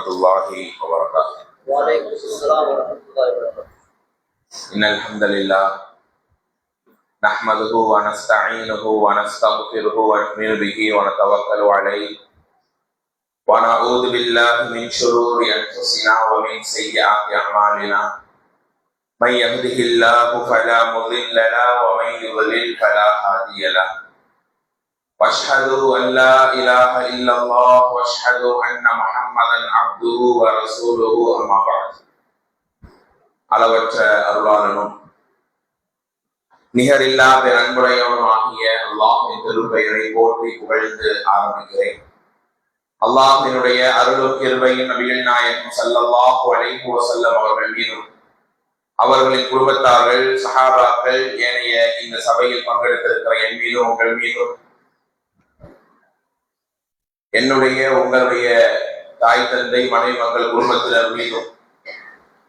الله وبركاته. وعليكم السلام ورحمة الله وبركاته. إن الحمد لله نحمده ونستعينه ونستغفره ونؤمن به ونتوكل عليه ونعوذ بالله من شرور أنفسنا ومن سيئات أعمالنا من يهده الله فلا مضل له ومن يضلل فلا هادي له واشهد ان لا اله الا الله واشهد ان محمدا عبده ورسوله اما بعد. அளவற்ற அருளாளனும் நிகரில்லா பெருன்புடையவனும் ஆகிய அல்லாஹ்வின் திருப்பெயரை போற்றி புகழ்ந்து ஆரம்பிக்கிறேன். அல்லாஹ்வினுடைய அருளும் கிருபையும் நபிகள் நாயகம் ஸல்லல்லாஹு அலைஹி வஸல்லம் அவர்கள் மீதும் அவர்களின் குடும்பத்தார்கள் சஹாபாக்கள் ஏனைய இந்த சபையில் பங்கெடுத்திருக்கிற என் மீதும் உங்கள் மீதும் என்னுடைய உங்களுடைய தாய் தந்தை மனைவி மக்கள் குடும்பத்தினர் மீதும்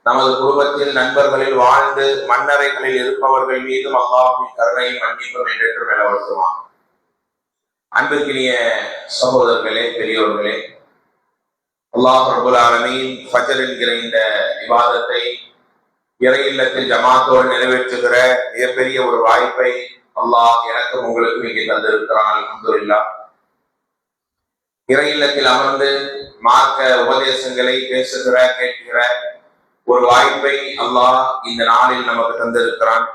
நமது குடும்பத்தில் நண்பர்களில் வாழ்ந்து மன்னரைகளில் இருப்பவர்கள் மீதும் அல்லாஹ்வின் கருணையும் மன்னிப்பும் என்று நிலவட்டுவான். அன்பிற்கினிய சகோதரர்களே, பெரியோர்களே, அல்லாஹ் ரப்பல் ஆலமீன் ஃபஜர் என்கிற இந்த இபாதத்தை இறை இல்லத்தில் ஜமாத்தோடு நிறைவேற்றுகிற மிகப்பெரிய ஒரு வாய்ப்பை அல்லாஹ் எனக்கும் உங்களுக்கும் இங்கே தந்திருக்கிறான். அல்ஹம்துலில்லாஹ். இறை இல்லத்தில் அமர்ந்து மார்க்க உபதேசங்களை பேசுகிற கேட்கிற ஒரு வாய்ப்பை அல்லாஹ் இந்த நாளில் நமக்கு தந்திருக்கிறான்.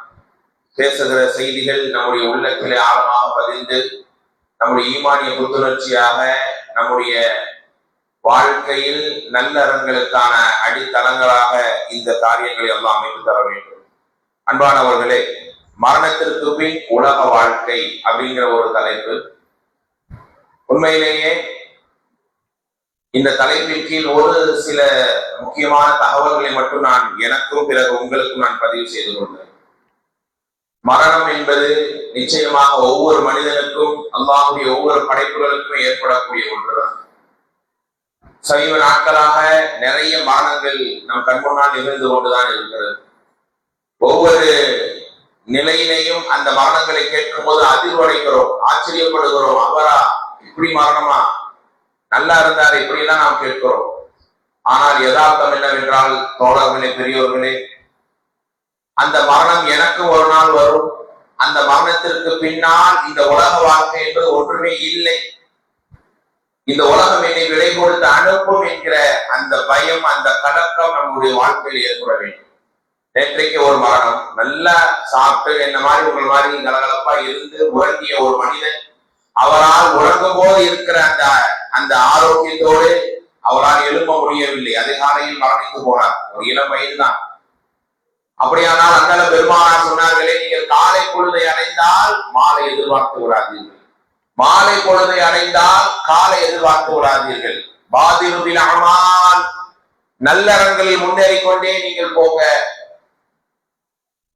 பேசுகிற செய்திகள் நம்முடைய உள்ளத்திலே ஆழமாக பதிந்து நம்முடைய ஈமானிய புத்துணர்ச்சியாக நம்முடைய வாழ்க்கையில் நல்லறங்களுக்கான அடித்தளங்களாக இந்த காரியங்களை எல்லாம் அமைத்து தர வேண்டும். அன்பானவர்களே, மரணத்திற்கு பின் உலக வாழ்க்கை அப்படிங்கிற ஒரு தலைப்பு. உண்மையிலேயே இந்த தலைப்பின் கீழ் ஒரு சில முக்கியமான தகவல்களை மட்டும் நான் எனக்கும் பிறகு உங்களுக்கும் நான் பதிவு செய்து கொண்டேன். மரணம் என்பது நிச்சயமாக ஒவ்வொரு மனிதனுக்கும் அல்லாஹ்வுடைய ஒவ்வொரு படைப்புகளுக்குமே ஏற்படக்கூடிய ஒன்றுதான். சமீப நாட்களாக நிறைய மரணங்கள் நம் கண்முன்னால் நிகழ்ந்து கொண்டுதான் இருக்கிறது. ஒவ்வொரு நிலையிலையும் அந்த மரணங்களை கேட்கும் போது அதிர்வடைகிறோம், ஆச்சரியப்படுகிறோம். அவரா இப்படி மரணமா, நல்லா இருந்தார், இப்படியெல்லாம் நாம் கேட்கிறோம். ஆனால் யதார்த்தம் என்னவென்றால், தோழர்களே, பெரியோர்களே, அந்த மரணம் எனக்கு ஒரு நாள் வரும். அந்த மரணத்திற்கு பின்னால் இந்த உலக வாழ்க்கை என்பது ஒன்றுமே இல்லை. இந்த உலகம் என்னை விலை கொடுத்து அனுப்பும் என்கிற அந்த பயம், அந்த கலக்கம் நம்முடைய வாழ்க்கையில் ஏற்பட வேண்டும். நேற்றைக்கு ஒரு மரணம், நல்லா சாப்பிட்டு என்ன மாதிரி உங்கள் மாதிரி கலகலப்பா இருந்து உறங்கிய ஒரு மனிதன், அவரால் உறங்கும் போது இருக்கிற அந்த ஆரோக்கியத்தோடு அவரால் எழுப்ப முடியவில்லை. அதிகாலையில் மரணித்து போனார். ஒரு இளம் வயதுதான். அப்படியானால் அண்ணல பெருமானார் சொன்னார்களே, நீங்கள் காலை பொழுதை அடைந்தால் மாலை எதிர்பார்த்து விடாதீர்கள், மாலை பொழுதை அடைந்தால் காலை எதிர்பார்த்து விடாதீர்கள். பாதிருபில் அமால், நல்லறங்களில் முன்னேறிக் கொண்டே நீங்கள் போங்க.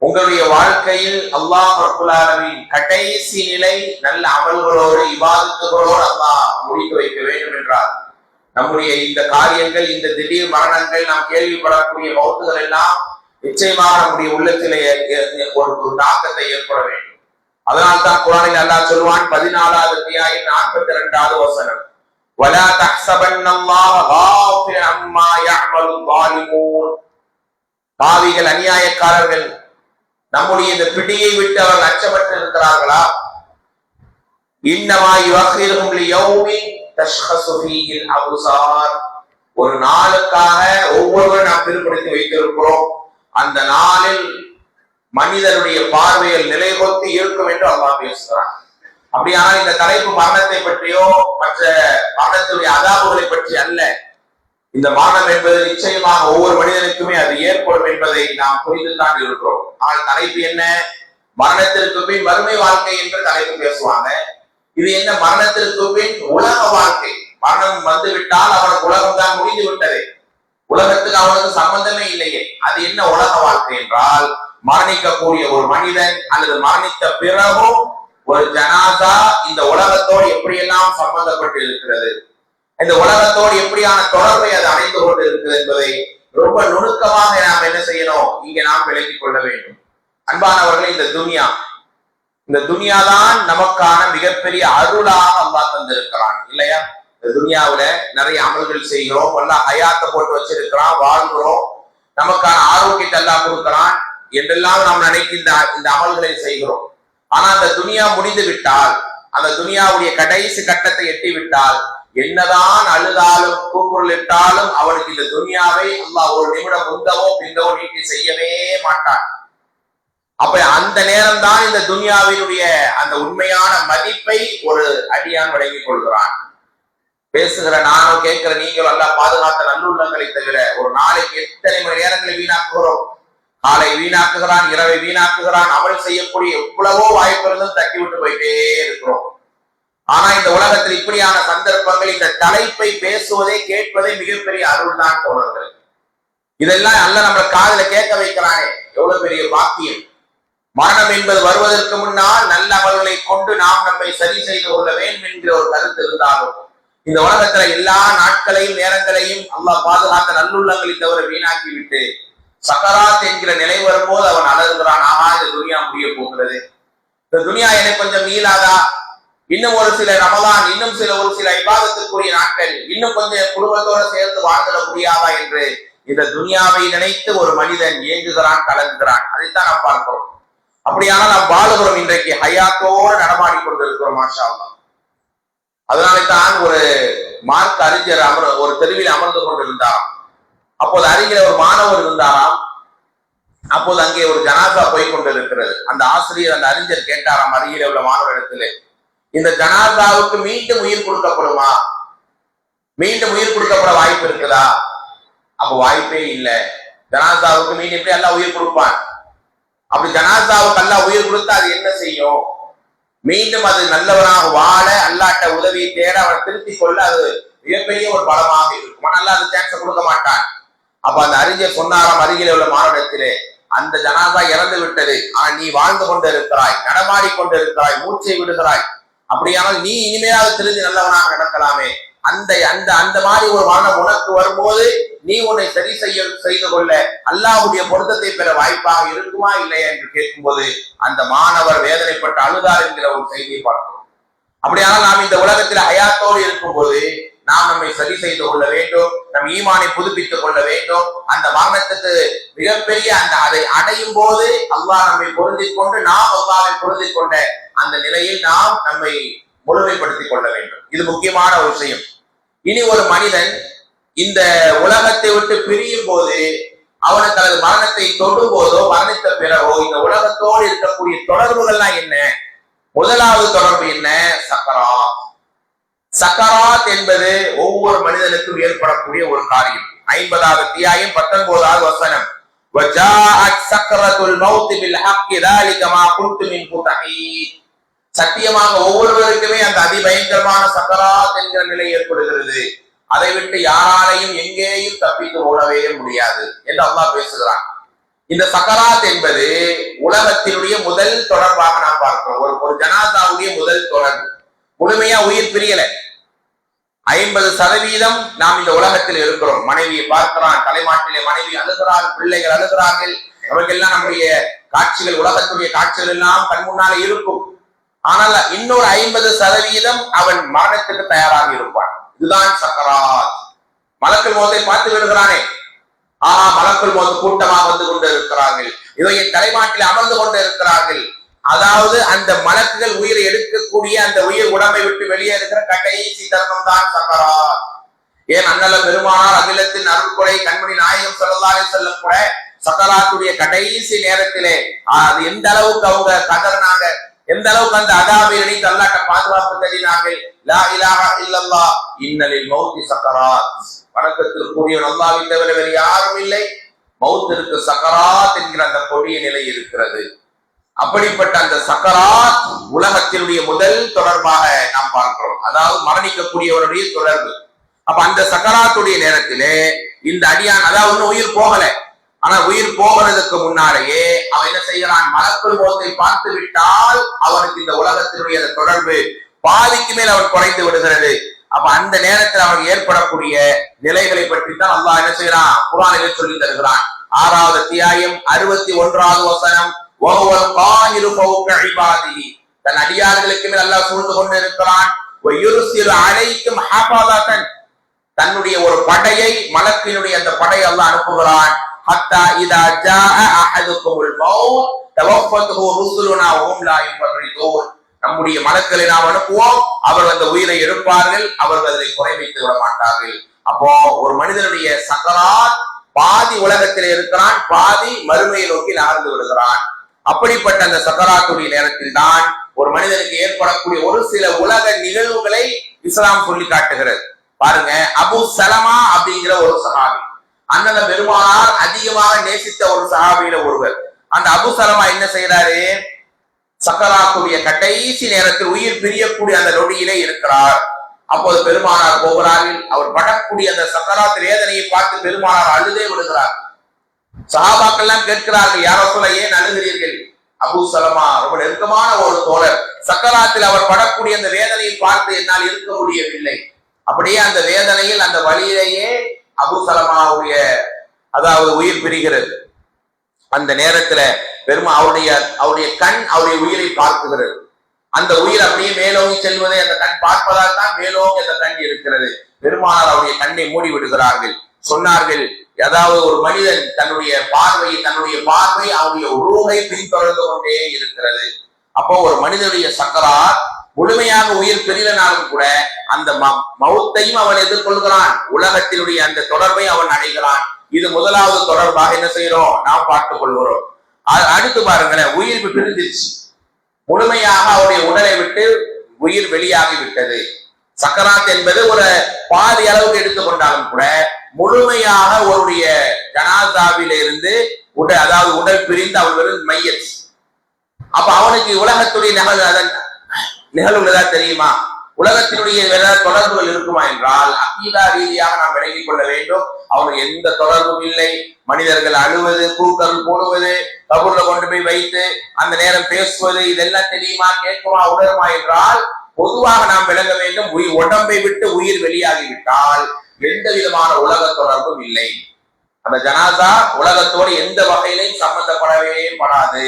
உங்களுடைய வாழ்க்கையில் அல்லாஹ் ரப்பல் ஆலமீன் கடைசி நிலை நல்ல அமல்களோடு இபாதத்துகளோடு அல்லாஹ் முடித்து வைக்க வேண்டும் என்றால் நம்முடைய இந்த காரியங்கள், இந்த திடீர் மரணங்கள், நாம் கேள்விப்படக்கூடிய மௌத்துகள் எல்லாம் நிச்சயமாக நம்முடைய உள்ளத்திலே ஒரு தாக்கத்தை ஏற்பட வேண்டும். அதனால்தான் குர்ஆனில் அல்லாஹ் சொல்வான், 14வது அத்தியாயம் 42வது வசனம், வலா தஹ்ஸபன்னல்லாஹ காஃபிலன் அம்மா யஅமலு ஸாலிமூன். பாவிகள், அநியாயக்காரர்கள் நம்முடைய இந்த பிடியை விட்டு அவர்கள் அச்சப்பட்டு இருக்கிறார்களா? இன்னமா யுஅக்கிருஹும் லியௌமின் தஷ்கஸு ஃபீஹில் அப்சார். ஒரு நாளுக்காக ஒவ்வொருவரும் நாம் பிற்படுத்தி வைத்திருக்கிறோம். அந்த நாளில் மனிதனுடைய பார்வையில் நிலைபொத்தி இருக்கும் என்று அல்லாஹ் பேசுகிறான். அப்படியானால் இந்த தலைப்பு மரணத்தை பற்றியோ மற்ற மரணத்துடைய அதாபுகளை பற்றி அல்ல. இந்த மரணம் என்பது நிச்சயமாக ஒவ்வொரு மனிதனுக்குமே அது ஏற்படும் என்பதை நாம் புரிந்துதான் இருக்கிறோம். ஆனால் தலைப்பு என்ன? மரணத்திற்கு பின் மறுமை வாழ்க்கை என்று தலைப்பு பேசுவாங்க. இது என்ன? மரணத்திற்கு பின் உலக வாழ்க்கை. மரணம் வந்து விட்டால் அவனுக்கு உலகம் தான் முடிந்து விட்டது, உலகத்துக்கு அவனுக்கு சம்பந்தமே இல்லையே. அது என்ன உலக வாழ்க்கை என்றால், மரணிக்கக்கூடிய ஒரு மனிதன் அல்லது மரணித்த பிறகும் ஒரு ஜனாசா இந்த உலகத்தோடு எப்படியெல்லாம் சம்பந்தப்பட்டு இருக்கிறது, இந்த உலகத்தோடு எப்படியான தொடர்பை அது அடைந்து கொண்டு இருக்கிறது என்பதை ரொம்ப நுணுக்கமாக நாம் என்ன செய்யணும், இங்க நாம் விளங்கிக் கொள்ள வேண்டும். அன்பானவர்களே, இந்த துனியா தான் நமக்கான மிகப்பெரிய அருளாக அல்லாஹ் தந்திருக்கிறான் இல்லையா? இந்த துனியாவுல நிறைய அமல்கள் செய்கிறோம், எல்லாம் ஹயாத்தை போட்டு வச்சிருக்கிறான், வாழ்கிறோம், நமக்கான ஆரோக்கியத்தை எல்லாம் கொடுக்கிறான் என்றெல்லாம் நாம் நினைக்கின்ற இந்த அமல்களை செய்கிறோம். ஆனா அந்த துனியா முடிந்து விட்டால், அந்த துனியாவுடைய கடைசி கட்டத்தை எட்டி விட்டால், என்னதான் அழுதாலும் கூக்குரலிட்டாலும் அவனுக்கு இந்த துனியாவை அல்லாஹ் ஒரு நிமிடம் முந்தவோ பிந்தவோ நீட்டி செய்யவே மாட்டான். அப்ப அந்த நேரம் தான் இந்த துனியாவினுடைய அந்த உண்மையான மதிப்பை ஒரு அடியான் வழங்கிக் கொள்கிறான். பேசுகிற நானும் கேட்கிற நீங்களும் எல்லாம் பாதுகாத்த நல்லுள்ளங்களை தவிர ஒரு நாளைக்கு எத்தனை மணி நேரங்களை வீணாக்குகிறோம். காலை வீணாக்குகிறான், இரவை வீணாக்குகிறான், அமல் செய்யக்கூடிய எவ்வளவோ வாய்ப்புகளும் தட்டி விட்டு போயிட்டே இருக்கிறோம். ஆனா இந்த உலகத்தில் இப்படியான சந்தர்ப்பங்கள், இந்த தலைப்பை பேசுவதே கேட்பதே மிகப்பெரிய அருள் தான் தோழர்கள். இதெல்லாம் அல்ல நம்ம காதுல கேட்க வைக்கிறானே, எவ்வளவு பெரிய பாக்கியம். மரணம் என்பது வருவதற்கு முன்னால் நல்ல அமல்களை கொண்டு நாம் நம்மை சரி செய்து கொள்ள வேண்டும் என்கிற ஒரு கருத்து இருந்தாலும், இந்த உலகத்துல எல்லா நாட்களையும் நேரங்களையும் அல்லாஹ் பாதுகாத்த நல்லுள்ளங்களை தவிர வீணாக்கி விட்டு சக்கராத் என்கிற நிலை வரும்போது அவன் அலறுகிறான். ஆஹா, இந்த துனியா முடிய போகிறது, இந்த துனியா எனக்கு கொஞ்சம் மீளாதா, இன்னும் ஒரு சில ரமலான், இன்னும் ஒரு சில இபாதத்துக்குரிய நாட்கள், இன்னும் கொஞ்சம் குடும்பத்தோட சேர்ந்து வாழ்ந்துட முடியாதா என்று இந்த துனியாவை நினைத்து ஒரு மனிதன் ஏங்குகிறான், கலங்குகிறான். அதைத்தான் நாம் பார்க்கிறோம். அப்படியானால் நாம் வாழுகிறோம், இன்றைக்கு ஹயாத்தோடு நடமாடி கொண்டிருக்கிறோம். மாஷா அல்லாஹ். அதனால்தான் ஒரு மார்க் அறிஞர் ஒரு தெருவில் அமர்ந்து கொண்டிருந்தாராம். அப்போது அருகில ஒரு மாணவர் இருந்தாராம். அப்போது அங்கே ஒரு ஜனாசா போய் கொண்டிருக்கிறது. அந்த ஆசிரியர், அந்த அறிஞர் கேட்டாராம் அருகில உள்ள மாணவரிடத்திலே, இந்த ஜனாசாவுக்கு மீண்டும் உயிர் கொடுக்கப்படுமா, மீண்டும் உயிர் கொடுக்கப்பட வாய்ப்பு இருக்குதா? அப்ப வாய்ப்பே இல்லை. ஜனாசாவுக்கு மீண்டும் எப்படி அல்லாஹ் உயிர் கொடுப்பான்? அப்படி ஜனாசாவுக்கு அல்லாஹ் உயிர் கொடுத்தா அது என்ன செய்யும்? மீண்டும் அது நல்லவனாக வாழ அல்லாட்ட உதவியை தேட அவனை திருத்திக் கொள்ள அது மிகப்பெரிய ஒரு பலமாக இருக்கும். நல்லா அது சான்ஸ் கொடுக்க மாட்டான். அப்ப அந்த அறிஞர் சொன்னாராம் அருகிலே உள்ள மாநிலத்திலே, அந்த ஜனாசா இறந்து விட்டது, ஆனா நீ வாழ்ந்து கொண்டு இருக்கிறாய், நடமாடி கொண்டு இருக்கிறாய், மூச்சை விடுகிறாய். அப்படியானால் நீ இனிமேலாவது திருந்தி நல்லவனாக நடக்கலாமே. அந்த அந்த அந்த மாதிரி ஒரு மரணம் உனக்கு வரும்போது நீ உன்னை சரி செய்து கொள்ள அல்லாஹ்வுடைய பொருத்தத்தை பெற வாய்ப்பாக இருக்குமா இல்லையா என்று கேட்கும்போது அந்த மாணவர் வேதனைப்பட்டு அழுதார் என்கிற ஒரு செய்தியை பார்க்கிறோம். அப்படியானால் நாம் இந்த உலகத்தில் ஹயாத்தோடு இருக்கும்போது நாம் நம்மை சரி செய்து கொள்ள வேண்டும், நம் ஈமானை புதுப்பித்துக் கொள்ள வேண்டும். அந்த மரணத்துக்கு மிகப்பெரிய அதை அடையும் போது அல்லாஹ் நம்மை பொருந்திக் கொண்டு நாம் அல்லாஹ்வை பொருந்திக் கொண்ட அந்த நிலையில் நாம் நம்மை முழுமைப்படுத்திக் கொள்ள வேண்டும். இது முக்கியமான ஒரு விஷயம். இனி ஒரு மனிதன் இந்த உலகத்தை விட்டு பிரியும் போது அவனுக்கு தனது மரணத்தை தொடும் போதோ மரணித்த பிறகோ இந்த உலகத்தோடு இருக்கக்கூடிய தொடர்புகள்லாம் என்ன? முதலாவது தொடர்பு என்ன? சக்கராத். சக்கராத் என்பது ஒவ்வொரு மனிதனுக்கும் ஏற்படக்கூடிய ஒரு காரியம். 50வது அத்தியாயம் 19வது வசனம், வஜாஅத் சக்கரத்துல் மௌத் பில் ஹக் ذلك ما كنت منه تحيد. சத்தியமாக ஒவ்வொருவருக்குமே அந்த அதிபயங்கரமான சக்கராத் என்கிற நிலை ஏற்படுகிறது. அதை விட்டு யாராலையும் எங்கேயும் தப்பித்து ஓடவே முடியாது என்று அல்லாஹ் பேசுகிறான். இந்த சக்கராத் என்பது உலகத்தினுடைய முதல் தொடர்பாக நாம் பார்க்கிறோம். ஒரு ஜனாசாவுடைய முதல் தொடர்பு. முழுமையா உயிர் பிரியல. 50% நாம் இந்த உலகத்தில் இருக்கிறோம். மனைவியை பார்க்கிறான், தலைமாட்டிலே மனைவி அழுகிறாள், பிள்ளைகள் அழுகிறார்கள். அவர்களெல்லாம் நம்முடைய காட்சிகள், உலகத்துடைய காட்சிகள் எல்லாம் கண் முன்னாலே இருக்கும். ஆனால் இன்னொரு 50% அவன் மரணத்துக்கு தயாராக இருப்பான். இதுதான் சக்கராத். மலக்குல் மௌத்தை பார்த்து விடுகிறானே, ஆஹா மலக்குல் மௌத் கூட்டமாக வந்து கொண்டு இருக்கிறார்கள், இதோ என் தலைமாட்டில் அமர்ந்து கொண்டு இருக்கிறார்கள். அதாவது அந்த மலக்குகள் உயிரை எடுக்கக்கூடிய அந்த உயிர் உடம்பை விட்டு வெளியே இருக்கிற கடைசி தருணம் தான் சக்கராத். ஏன் அண்ணல பெருமானார் அகிலத்தின் அருள்கொடை கண்மணி நாயகம் ஸல்லல்லாஹு அலைஹி வஸல்லம் கூட சக்கராத்துடைய கடைசி நேரத்திலே அது எந்த அளவுக்கு அவங்க கதறினாங்க, எந்த அளவுக்கு அந்த அதாபை நினைத்து அல்லாஹ்ட்ட பாதுகாப்பு தேடினார்கள். லா இலாஹா இல்லல்லாஹ் இன்னலில் மௌத்தி சக்கராத். வணக்கத்தில் கூடிய அல்லாஹ்வை தவிர வேறு யாரும் இல்லை, மௌத்திற்கு சக்கராத் என்கிற அந்த கொடிய நிலை இருக்கிறது. அப்படிப்பட்ட அந்த சக்கராத் உலகத்தினுடைய முதல் தொடர்பாக நாம் பார்க்கிறோம். அதாவது மரணிக்கக்கூடியவருடைய தொடர்பு. அப்ப அந்த சக்கராத்துடைய நேரத்திலே இந்த அடியான், அதாவது உயிர் போகல, ஆனா உயிர் போகிறதுக்கு முன்னாலேயே அவன் என்ன செய்கிறான்? மலக்குல் மௌத்தை பார்த்து விட்டால் அவனுக்கு இந்த உலகத்தினுடைய தொடர்பு பாதிக்கு மேல் அவன் குறைந்து விடுகிறது. அப்ப அந்த நேரத்தில் அவனுக்கு ஏற்படக்கூடிய நிலைகளை பற்றி தான் அல்லாஹ் என்ன செய்யறான்? குர்ஆனிலே சொல்லி தருகிறான். 6வது அத்தியாயம் 61வது வசனம், வஹுவல் காஹிரு ஃபௌக இபாதிஹி. தன் அடியார்களுக்கு மேல் அல்லாஹ் சூழ்ந்து கொண்டு இருக்கிறான். வயுர்சிலு அலைக்கும் ஹஃபதன், தன்னுடைய ஒரு படையை, மலக்கினுடைய அந்த படை அல்லாஹ் அனுப்புகிறான். ஹத்தா இதா ஜாஅ அஹதுகுமுல் மௌத் தவஃபத்துஹு ருசுலுனா வஹும் லா யுஃபர்ரிதூன், நம்முடைய மலக்களை நாம் அனுப்புவோம், அவர்கள் அந்த உயிரை எடுப்பார்கள், அவர்கள் அதை குறை வைத்து விட மாட்டார்கள். அப்போ ஒரு மனிதனுடைய சக்கராத் பாதி உலகத்தில் இருக்கிறான், பாதி மறுமையை நோக்கி நகர்ந்து விடுகிறான். அப்படிப்பட்ட அந்த சக்கராத்துடைய நேரத்தில் தான் ஒரு மனிதனுக்கு ஏற்படக்கூடிய ஒரு சில உலக நிகழ்வுகளை இஸ்லாம் சொல்லி காட்டுகிறது. பாருங்க, அபு சலமா அப்படிங்கிற ஒரு சஹாபி, அண்ணன் பெருமானார் அதிகமாக நேசித்த ஒரு சஹாபியில ஒருவர். அந்த அபு சலமா என்ன செய்யறாரு, சக்கராத்துடைய கடைசி நேரத்தில் உயிர் பிரியக்கூடிய அந்த நொடியிலே இருக்கிறார். அப்போது பெருமானார் போகிறார்கள். அவர் படக்கூடிய அந்த சக்கராத் வேதனையை பார்த்து பெருமானார் அழுதே விடுகிறார். சஹாபாக்கள் எல்லாம் கேட்கிறார்கள், யாரோ சொல்ல ஏன் அழுகிறீர்கள்? அபு சலமா ரொம்ப நெருக்கமான ஒரு தோழர், சக்கராத்தில் அவர் படக்கூடிய அந்த வேதனையை பார்த்து என்னால் இருக்க முடியவில்லை. அப்படியே அந்த வேதனையில், அந்த வழியிலேயே அபு சலமாவுடைய அதாவது உயிர் பிரிகிறது. அந்த நேரத்துல அவருடைய கண் அவருடைய உயிரை பார்க்குகிறது. அந்த உயிர் அப்படியே மேலோங்கி செல்வதை அந்த கண் பார்ப்பதால் தான் மேலோங்கி அந்த கண் இருக்கிறது. பெருமானார் அவருடைய கண்ணை மூடி விடுகிறார்கள். சொன்னார்கள், அதாவது ஒரு மனிதன் தன்னுடைய பார்வை அவருடைய ரூஹை பின்தொடர்ந்து கொண்டே இருக்கிறது. அப்போ ஒரு மனிதனுடைய சக்கராத் முழுமையாக உயிர் பெரியனாலும் கூட அந்த மௌத்தையும் அவன் எதிர்கொள்கிறான், உலகத்தினுடைய அந்த தொடர்பை அவன் அடைகிறான். இது முதலாவது தொடர்பாக என்ன செய்யறோம், நாம் பார்த்துக் கொள்கிறோம். அடுத்து பாருங்களேன், உயிர் பிரிஞ்சிருச்சு, முழுமையாக அவருடைய உடலை விட்டு உயிர் வெளியாகி விட்டது. சக்கராத் என்பது ஒரு பாதி அளவுக்கு எடுத்துக்கொண்டாலும் கூட முழுமையாக அவருடைய ஜனாசாவில இருந்து அதாவது உடல் பிரிந்து அவர் மையத். அப்ப அவனுக்கு உலகத்துடைய நிகழ்வுகளா தெரியுமா, உலகத்தினுடைய தொடர்புகள் இருக்குமா என்றால் அகீதா ரீதியாக நாம் விளங்கிக் கொள்ள வேண்டும். அவனுக்கு எந்த தொடர்பும் இல்லை. மனிதர்கள் அழுவது, பூக்கள் போடுவது, கபூர்ல கொண்டு போய் வைத்து அந்த நேரம் பேசுவது, இதெல்லாம் தெரியுமா, கேட்குமா, உணருமா என்றால் பொதுவாக நாம் விளங்க வேண்டும். உடம்பை விட்டு உயிர் வெளியாகிவிட்டால் எந்த விதமான உலக தொடர்பும் இல்லை. அந்த ஜனாசா உலகத்தோடு எந்த வகையிலையும் சம்பந்தப்படவே படாது.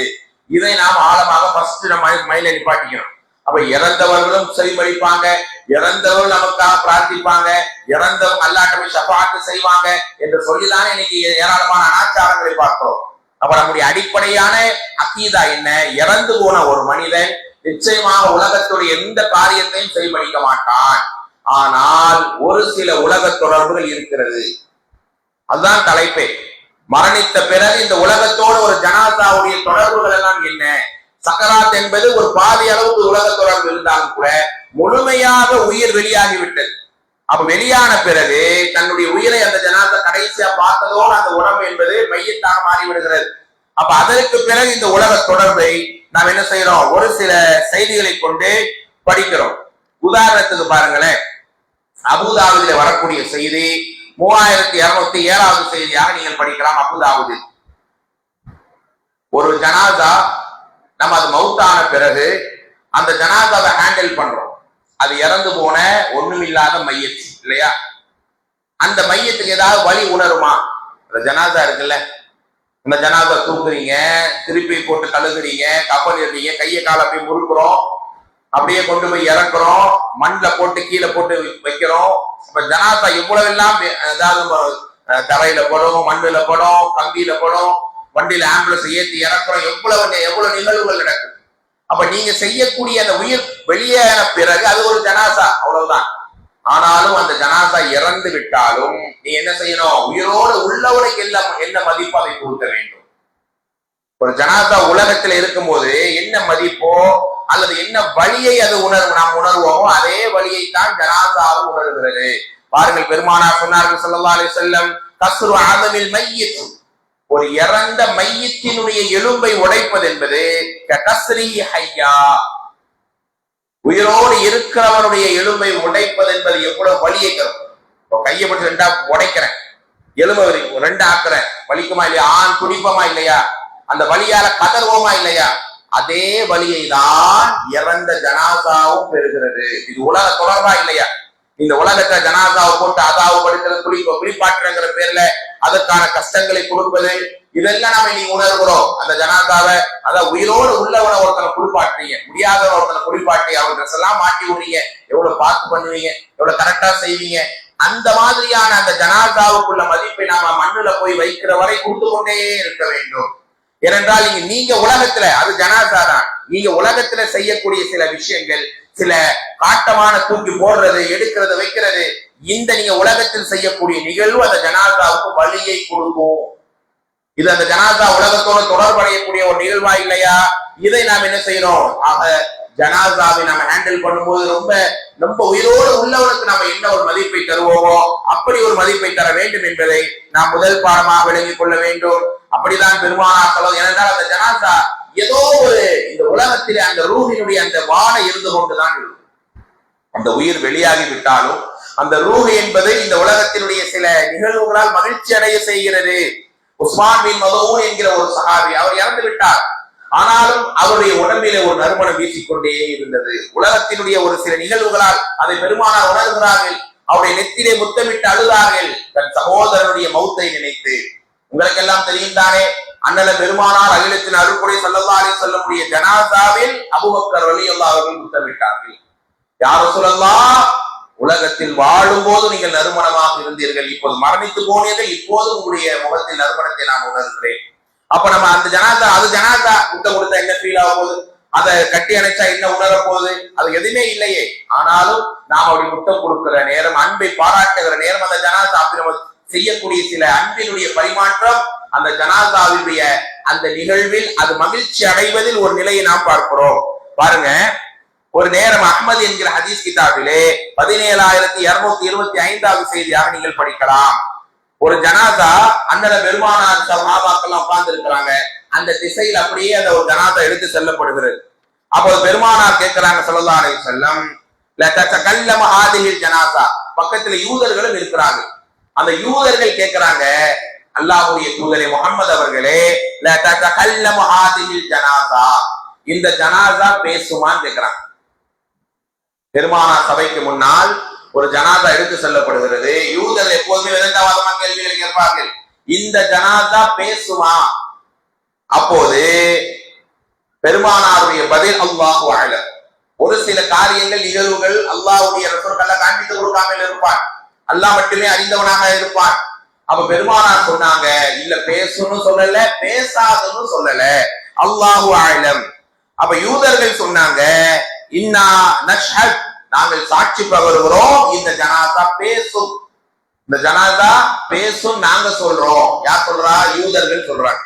இதை நாம் ஆழமாக ஃபர்ஸ்ட் நம்ம மைண்ட்ல நிப்பாட்டிக்கணும். அப்ப இறந்தவர்களும் செவிமளிப்பாங்க, இறந்தவர்கள் நமக்காக பிரார்த்திப்பாங்க, இறந்தவங்க அல்லாஹ்ட்ட போய் ஷஃபாஅத் செய்வாங்க என்று சொல்லிதானே இன்னைக்கு ஏராளமான அனாச்சாரங்களை பார்க்கிறோம். அப்ப நம்முடைய அடிப்படையான அகீதா என்ன, இறந்து போன ஒரு மனிதன் நிச்சயமாக உலகத்துடைய எந்த காரியத்தையும் செவிமளிக்க மாட்டான். ஆனால் ஒரு சில உலக தொடர்புகள் இருக்கிறது. அதுதான் தலைப்பே. மரணித்த பிறகு இந்த உலகத்தோடு ஒரு ஜனாசாவுடைய தொடர்புகள் எல்லாம் என்ன? சக்கராத் என்பது ஒரு பாதி அளவுக்கு உலக தொடர்பு இருந்தாலும் கூட முழுமையாக உயிர் வெளியாகிவிட்டது. அப்ப வெளியான பிறகு தன்னுடைய உயிரை அந்த ஜனாசா கடைசியா பார்த்ததோடு அந்த உடம்பு என்பது மையத்தாக மாறிவிடுகிறது. அப்ப அதற்கு பிறகு இந்த உலக தொடர்பை நாம் என்ன செய்யறோம், ஒரு சில செய்திகளை கொண்டு படிக்கிறோம். உதாரணத்துக்கு பாருங்களேன், அபூதாவுதில வரக்கூடிய செய்தி 3207வது செய்தியாக நீங்கள் படிக்கலாம். அபூதாவுதில் ஒரு ஜனாசா நம்ம அது மௌத்தான பிறகு அந்த ஜனாசாவை ஹேண்டில் பண்றோம். அது இறந்து போன ஒண்ணுமில்லாத மையத்து இல்லையா, அந்த மையத்துக்கு ஏதாவது வலி உணருமா? அந்த ஜனாசா இருக்குல்ல, இந்த ஜனாசா தூக்குறீங்க, திருப்பி போட்டு கழுகுறீங்க, கப்பல் ஏறீங்க, கையை காலை போய் முறுக்குறோம், அப்படியே கொண்டு போய் இறக்குறோம், மண்ணில் போட்டு கீழே போட்டு வைக்கிறோம். இப்ப ஜனாசா எவ்வளவு எல்லாம் அதாவது தரையில படும், மண்ணுல படும், கம்பியில படும், வண்டியில ஆம்புலன்ஸ் ஏற்றி இறக்குறோம், எவ்வளவு நிகழ்வுகள் நடக்கும். அப்ப நீங்க செய்யக்கூடிய அந்த உயிர் வெளியேற பிறகு அது ஒரு ஜனாசா, அவ்வளவுதான். ஆனாலும் அந்த ஜனாசா இறந்து விட்டாலும் நீ என்ன செய்யணும், உயிரோடு உள்ளவனுக்கு என்ன மதிப்பு அதை கொடுக்க வேண்டும். ஒரு ஜனாசா உலகத்துல இருக்கும் போது என்ன மதிப்போ அல்லது என்ன வழியை அது நாம் உணர்வோமோ அதே வழியை தான் ஜனாசாவும் உணர்கிறது. பாருங்கள், பெருமானார் சொன்னார்கள் ஸல்லல்லாஹு அலைஹி வஸல்லம், கஸ்ரு ஆதமில் மையத், ஒரு இறந்த மையத்தினுடைய எலும்பை உடைப்பது என்பது கஸ்ரி ஹய்யா, உயிரோடு இருக்கிறவனுடைய எலும்பை உடைப்பது என்பது எவ்வளவு வலியை தரும். கையை போட்டு ரெண்டா உடைக்கிறேன், எலும்பை ரெண்டா ஆக்குறேன், வலிக்குமா இல்லையா, ஆண் துடிப்பமா இல்லையா, அந்த வலியால கதர்வோமா இல்லையா, அதே வலியை தான் இறந்த ஜனாசாவும் பெறுகிறது. இது உலக தொடர்பா இல்லையா? இந்த உலகத்துல ஜனாசாவை போட்டு அதாவு படுக்கிறது, குளிப்பாட்டுங்கிற பேர்ல அதற்கான கஷ்டங்களை கொடுப்பது, இதெல்லாம் நாம இன்னைக்கு உணர்கிறோம். அந்த ஜனாதாவை அதான் உயிரோடு உள்ளவனை ஒருத்தனை குளிப்பாட்டுறீங்க, முடியாதவன் ஒருத்தனை குளிப்பாட்டி அவங்க ட்ரெஸ் எல்லாம் மாட்டி விடுறீங்க, எவ்வளவு பார்த்து பண்ணுவீங்க, எவ்வளவு கரெக்டா செய்வீங்க. அந்த மாதிரியான அந்த ஜனாதாவுக்குள்ள மதிப்பை நாம மண்ணுல போய் வைக்கிற வரை கொடுத்து கொண்டே இருக்க வேண்டும். ஏனென்றால் நீங்க உலகத்துல அது ஜனாதா தான், நீங்க உலகத்துல செய்யக்கூடிய சில விஷயங்கள், சில காட்டமான தூக்கி போடுறது, எடுக்கிறது, வைக்கிறது, இந்த நீங்க உலகத்தில் செய்யக்கூடிய நிகழ்வு அந்த ஜனாதாவுக்கு வலியை கொடுக்கும். இது அந்த ஜனாதா உலகத்தோடு தொடர்படையக்கூடிய ஒரு நிகழ்வா இல்லையா? இதை நாம் என்ன செய்யறோம்? ஆக ஜனாதாவை நம்ம ஹேண்டில் பண்ணும்போது ரொம்ப ரொம்ப உயிரோடு உள்ளவனுக்கு நம்ம என்ன ஒரு மதிப்பை தருவோமோ அப்படி ஒரு மதிப்பை தர வேண்டும் என்பதை நாம் முதல் பாடமாக விளங்கிக் கொள்ள வேண்டும். அப்படிதான் பெருமானார் சொல்வது. ஏனென்றால் அந்த ஜனாதா ஏதோ ஒரு இந்த உலகத்திலே அந்த ரூஹினுடைய அந்த வாடை இருந்து கொண்டுதான் இருக்கும். அந்த உயிர் வெளியாகி விட்டாலும் அந்த ரூஹ் என்பது இந்த உலகத்தினுடைய சில நிகழ்வுகளால் மகிழ்ச்சி அடைய செய்கிறது. உஸ்மான் பின் மதூன் என்கிற ஒரு சஹாபி, அவர் இறந்து விட்டார். ஆனாலும் அவருடைய உடம்பிலே ஒரு நறுமணம் வீசிக்கொண்டே இருந்தது. உலகத்தினுடைய ஒரு சில நிகழ்வுகளால் அதை பெருமானார் உணர்கிறார்கள். அவருடைய நெத்திலே முத்தமிட்டு அழுதார்கள் தன் சகோதரனுடைய மௌத்தை நினைத்து. உங்களுக்கெல்லாம் தெரியும் தானே, அண்ணல பெருமானார் அகிலத்தின் அருள்குடை ஸல்லல்லாஹு அலைஹி வஸல்லம் ஜனாசாவில் அபூபக்கர் ரலியல்லாஹு அவர்கள் முத்தமிட்டார்கள். யா ரசூலல்லாஹ், உலகத்தில் வாழும் போது நீங்கள் நறுமணமாக இருந்தீர்கள், இப்போது மரணித்து போனீர்கள், இப்போது உங்களுடைய முகத்தில் நறுமணத்தை நான் உணர்கிறேன். அப்ப நம்ம அந்த ஜனாதா, அது ஜனாதா முத்தம் கொடுத்தா என்ன ஃபீல் ஆக போகுது, அதை கட்டி அணைச்சா என்ன உணர போகுது, அது எதுவுமே இல்லையே. ஆனாலும் நாம் அப்படி முத்தம் கொடுக்கிற நேரம், அன்பை பாராட்டுகிற நேரம், அந்த ஜனாதா அப்படி நம்ம செய்யக்கூடிய சில அன்பினுடைய பரிமாற்றம் அந்த ஜனாதாவுடைய அந்த நிகழ்வில் அது மகிழ்ச்சி அடைவதில் ஒரு நிலையை நாம் பார்க்கிறோம். பாருங்க, ஒரு நேரம் அஹ்மது என்கிற ஹதீஸ் கிதாபிலே 17,225வது செய்தியாக நீங்கள் படிக்கலாம். ஒரு ஜனாதா அண்ணல பெருமானார் சஹாபாக்கள் உட்கார்ந்து இருக்கிறாங்க. அந்த திசையில் அப்படியே அந்த ஒரு ஜனாதா எடுத்து செல்லப்படுகிறது. அப்போ பெருமானார் கேட்கிறாங்க ஸல்லல்லாஹு அலைஹி வஸல்லம், லதகல்லம ஹாதிஹில் ஜனாதா, பக்கத்துல யூதர்களும் இருக்கிறாங்க. அந்த யூதர்கள் கேட்கிறாங்க, அல்லாஹ்வுடைய தூதரே முஹம்மது அவர்களே, லதகல்லம ஹாதிஹில் ஜனாதா, இந்த ஜனாதா பேசுமான்னு கேட்கிறாங்க. பெருமானார் சபைக்கு முன்னால் ஒரு ஜனாதா எடுத்து செல்லப்படுகிறது. யூதர்கள் எப்போதுமே விதண்டாவாதமா கேள்விகளை கேட்பார்கள், இந்த ஜனாதா பேசுமா? அப்போது பெருமானாருடைய பதில் அல்லாஹு அலம். ஒரு சில காரியங்கள், நிகழ்வுகள் அல்லாஹ்வுடைய ரசூலுக்கு காண்பித்து கொடுக்காமல் இருப்பான், அல்லாஹ் மட்டுமே அறிந்தவனாக இருப்பான். அப்ப பெருமானார் சொன்னாங்க, இல்ல பேசுன்னு சொல்லல, பேசாதுன்னு சொல்லல, அல்லாஹு அலம். அப்ப யூதர்கள் சொன்னாங்க, இன்னா நஷ்ஹத், நாங்கள் சாட்சி பகருகிறோம், இந்த ஜனாதா பேசும், இந்த ஜனாதா பேசும், நாங்க சொல்றோம். யார் சொல்றா? யூதர்கள் சொல்றாங்க.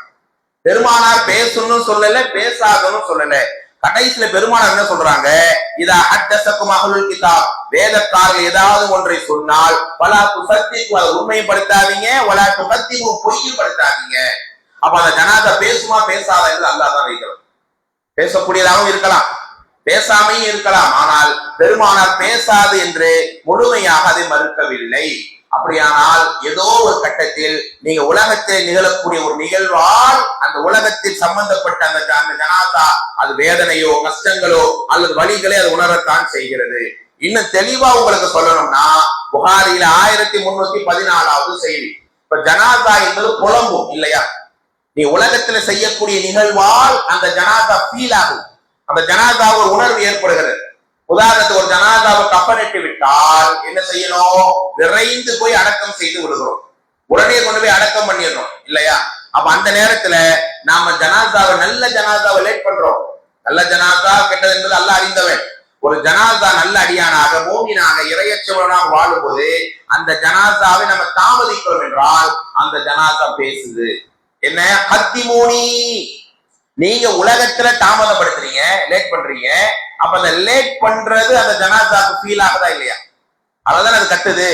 பெருமானார் பேசுன்னு சொல்லல, பேசாதன்னு சொல்லல. கடைசியில பெருமானார் என்ன சொல்றாங்க, இதா ஹத்தஸக்கும் அஹ்லுல் கிதாப், வேதக்காரர்கள் ஏதாவது ஒன்றை சொன்னால் வலா துஸத்திகு, அதை உண்மைப்படுத்தாதீங்க, வலா துகத்திகு, பொய்யுப்படுத்தாதீங்க. அப்ப அந்த ஜனாதா பேசுமா பேசாதா என்று அல்லாஹ் தான் வைக்கிறார். பேசக்கூடியதாகவும் இருக்கலாம், பேசாமையும் இருக்கலாம். ஆனால் பெருமானார் பேசாது என்று முழுமையாக அதை மறுக்கவில்லை. அப்படியானால் ஏதோ ஒரு கட்டத்தில் நீங்க உலகத்தில் நிகழக்கூடிய ஒரு நிகழ்வால் அந்த உலகத்தில் சம்பந்தப்பட்ட அந்த ஜனாதா அது வேதனையோ கஷ்டங்களோ அல்லது வலிகளே அது உணரத்தான் செய்கிறது. இன்னும் தெளிவா உங்களுக்கு சொல்லணும்னா, புகாரியில 1314வது செய்தி. இப்ப ஜனாதா என்பது புலம்பும் இல்லையா? நீ உலகத்துல செய்யக்கூடிய நிகழ்வால் அந்த ஜனாதா ஃபீல் ஆகும், அந்த ஜனாதாவை உணர்வு ஏற்படுகிறது. உதாரணத்துக்கு ஒரு ஜனாதாவை கப்பனிட்டு விட்டால் என்ன செய்யணும்? விரைந்து போய் அடக்கம் செய்து விடுகிறோம், உடனே கொண்டு போய் அடக்கம் பண்ணிடணும் இல்லையா? அப்ப அந்த நேரத்துல நாம ஜனாதாவை, நல்ல ஜனாதாவை லேட் பண்றோம். நல்ல ஜனாதா கெட்டது என்பது அல்லாஹ் அறிந்தவன். ஒரு ஜனாதா நல்ல அடியானாக, மூமினாக, இறையற்றவனாக வாழும்போது அந்த ஜனாதாவை நம்ம தாமதிக்கிறோம் என்றால் அந்த ஜனாதா பேசுது. என்ன? கத்திமூனி, நீங்க உலகத்துல தாமதப்படுத்துறீங்க, லேட் பண்றீங்க. அப்ப அந்த லேட் பண்றது அந்த ஜனாதாக்கு ஃபீல் ஆகுதா இல்லையா? அதனால அது கத்துது.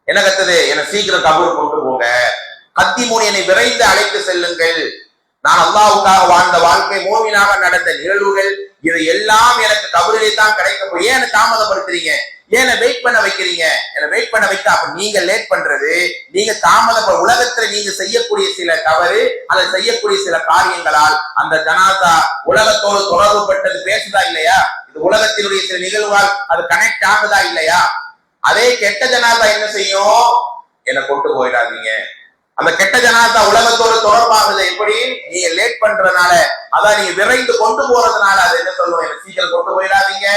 என்ன கத்துது? என்னை சீக்கிரம் கபூர் கொண்டு போங்க, கத்திமூனி, என்னை விரைந்து அழைத்து செல்லுங்கள், நான் அல்லாஹ்வுக்காக வாழ்ந்த வாழ்க்கை, மூமினாக நடந்த நிகழ்வுகள், இது எல்லாம் எனக்கு கபூரிலே தான் கிடைக்க போய், ஏன் தாமதப்படுத்துறீங்க? ஏன் வெயிட் பண்ண வைக்கிறீங்க? என்ன வெயிட் பண்ண வைக்க, அப்ப நீங்க லேட் பண்றது, நீங்க தாமதம், உலகத்துல நீங்க செய்யக்கூடிய சில தவறு, அதை செய்யக்கூடிய சில காரியங்களால் அந்த ஜனாதா உலகத்தோடு தொடர்பு பட்டது பேசுதா இல்லையா? இது உலகத்தினுடைய சில நிகழ்வுகள் அது கனெக்ட் ஆகுதா இல்லையா? அதே கெட்ட ஜனாதா என்ன செய்யும்? என்னை கொண்டு போயிடாதீங்க, அந்த கெட்ட ஜனாதா உலகத்தோடு தொடர்பாகுது. எப்படி நீங்க லேட் பண்றதுனால, அதான் நீங்க விரைந்து கொண்டு போறதுனால அது என்ன சொல்லுவோம், எனக்கு சீக்கிரம் கொண்டு போயிடாதீங்க,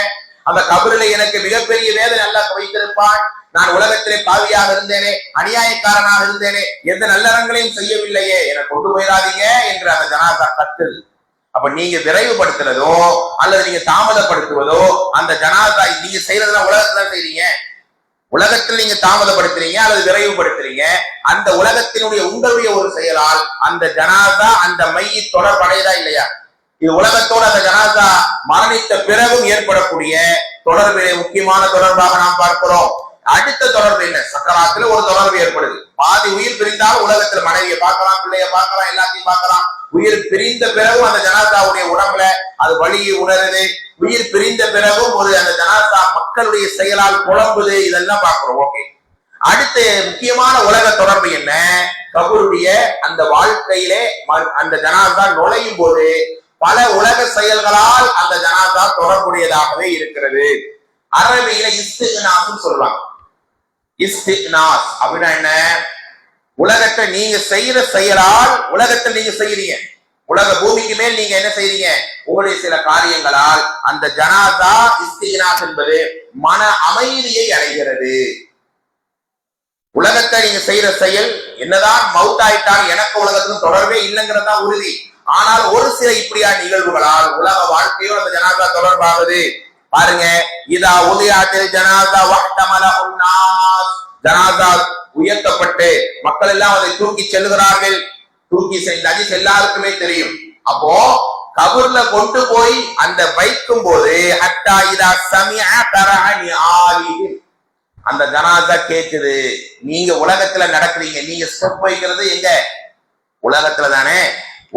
அந்த கபரில எனக்கு மிகப்பெரிய வேதனை அல்லாஹ் வைத்திருப்பான், நான் உலகத்திலே பாவியாக இருந்தேனே, அநியாயக்காரனாக இருந்தேனே, எந்த நல்லறங்களையும் செய்யவில்லையே, எனக்கு கொண்டு போயிடாதீங்க என்று அந்த ஜனாதா கத்துது. அப்ப நீங்க விரைவுபடுத்துறதோ அல்லது நீங்க தாமதப்படுத்துவதோ அந்த ஜனாதா நீங்க செய்யறதுதான் உலகத்துல செய்றீங்க. உலகத்தில் நீங்க தாமதப்படுத்துறீங்க அல்லது விரைவுபடுத்துறீங்க. அந்த உலகத்தினுடைய உங்களுடைய ஒரு செயலால் அந்த ஜனாதா அந்த மைய தொடர்படையதா இல்லையா? இது உலகத்தோடு அந்த ஜனாதா மரணித்த பிறகும் ஏற்படக்கூடிய தொடர்பிலே முக்கியமான தொடர்பாக நாம் பார்க்கிறோம். அடுத்த தொடர்பு என்ன? சக்கராத்துல ஒரு தொடர்பு ஏற்படுது. பாதி உயிர் பிரிந்தாலும் உலகத்துல மனைவியை பார்க்கலாம், பிள்ளைய பார்க்கலாம், எல்லாத்தையும் பார்க்கலாம். உயிர் பிரிந்த பிறகும் அந்த ஜனாதாவுடைய உடம்புல அது வலியை உணருது. உயிர் பிரிந்த பிறகும் ஒரு அந்த ஜனாதா மக்களுடைய செயலால் புலம்புது. இதெல்லாம் பார்க்கிறோம். ஓகே, அடுத்த முக்கியமான உலக தொடர்பு என்ன? கபருடைய அந்த வாழ்க்கையிலே அந்த ஜனாதா நுழையும் போது பல உலக செயல்களால் அந்த ஜனாதா தொடர்புடையதாகவே இருக்கிறது. அரபியில இஸ்திக்னாஸ் சொல்லுவாங்க. இஸ்திக்னாஸ் அப்படின்னா என்ன? உலகத்தை நீங்க செய்யற செயலால் உலகத்தில் நீங்க செய்யறீங்க, உலக பூமிக்கு மேல் நீங்க என்ன செய்றீங்க, உங்களுடைய சில காரியங்களால் அந்த ஜனாதா இஸ்திக்னாஸ் என்பது மன அமைதியை அடைகிறது. உலகத்தை நீங்க செய்யற செயல் என்னதான் மவுத்தாயிட்டால் எனக்கு உலகத்துக்கும் தொடர்பே இல்லைங்கிறதா உறுதி. ஆனால் ஒரு சில இப்படியா நிகழ்வுகளால் உலக வாழ்க்கையோடு அந்த ஜனாதா தொடர்பாகுது. பாருங்க, இதா உதயாத்தில் ஜனாதா வஹ்தமலஹுன்னாஸ், ஜனாதா உயர்த்தப்பட்டு மக்கள் எல்லாம் அதை தூக்கி செல்கிறார்கள். தூக்கி சென்ற எல்லாருக்குமே தெரியும். அப்போ கபூர்ல கொண்டு போய் அந்த வைக்கும் போது ஹத்தா இதா சமிஅ கரஹனி ஆலிஹி, அந்த ஜனாதா கேக்குது. நீங்க உலகத்துல நடக்கிறீங்க, நீங்க ஸ்டெப் வைக்கிறது எங்க? உலகத்துல தானே.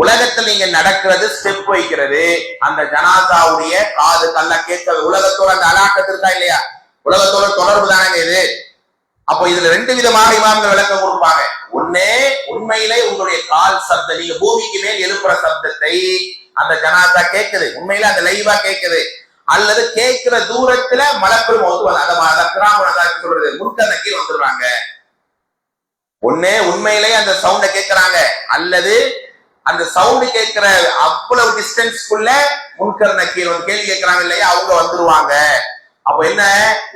உலகத்தில் நீங்க நடக்கிறது, ஸ்டெப் வைக்கிறது, அந்த ஜனாதாவுடைய காது கல்ல கேட்க உலகத்தோட அந்த அலாக்கத்து இருக்கா இல்லையா? உலகத்தோட தொடர்பு தானங்க இது. அப்போ இதுல ரெண்டு விதமாக இமாம்கள் விளக்கம் கொடுப்பாங்க. ஒண்ணே, உண்மையிலே உங்களுடைய கால் சப்தம், நீங்க பூமிக்கு மேல் எழுப்புற சப்தத்தை அந்த ஜனாதா கேட்குது, உண்மையில அந்த லைவா கேட்குது. அல்லது கேட்கிற தூரத்துல மலக்குள் மௌத்து அந்த கிராமம் சொல்றது முன்கர் நக்கீர் வந்துடுறாங்க. ஒண்ணே உண்மையிலே அந்த சவுண்ட கேட்கிறாங்க, அல்லது அந்த சவுண்ட் கேட்கிற அவ்வளவு டிஸ்டன்ஸ்க்குள்ள முன்கர் நக்கீர் வந்து கேள்வி கேட்கிறாங்க இல்லையா, அவங்க வந்துருவாங்க. அப்ப என்ன,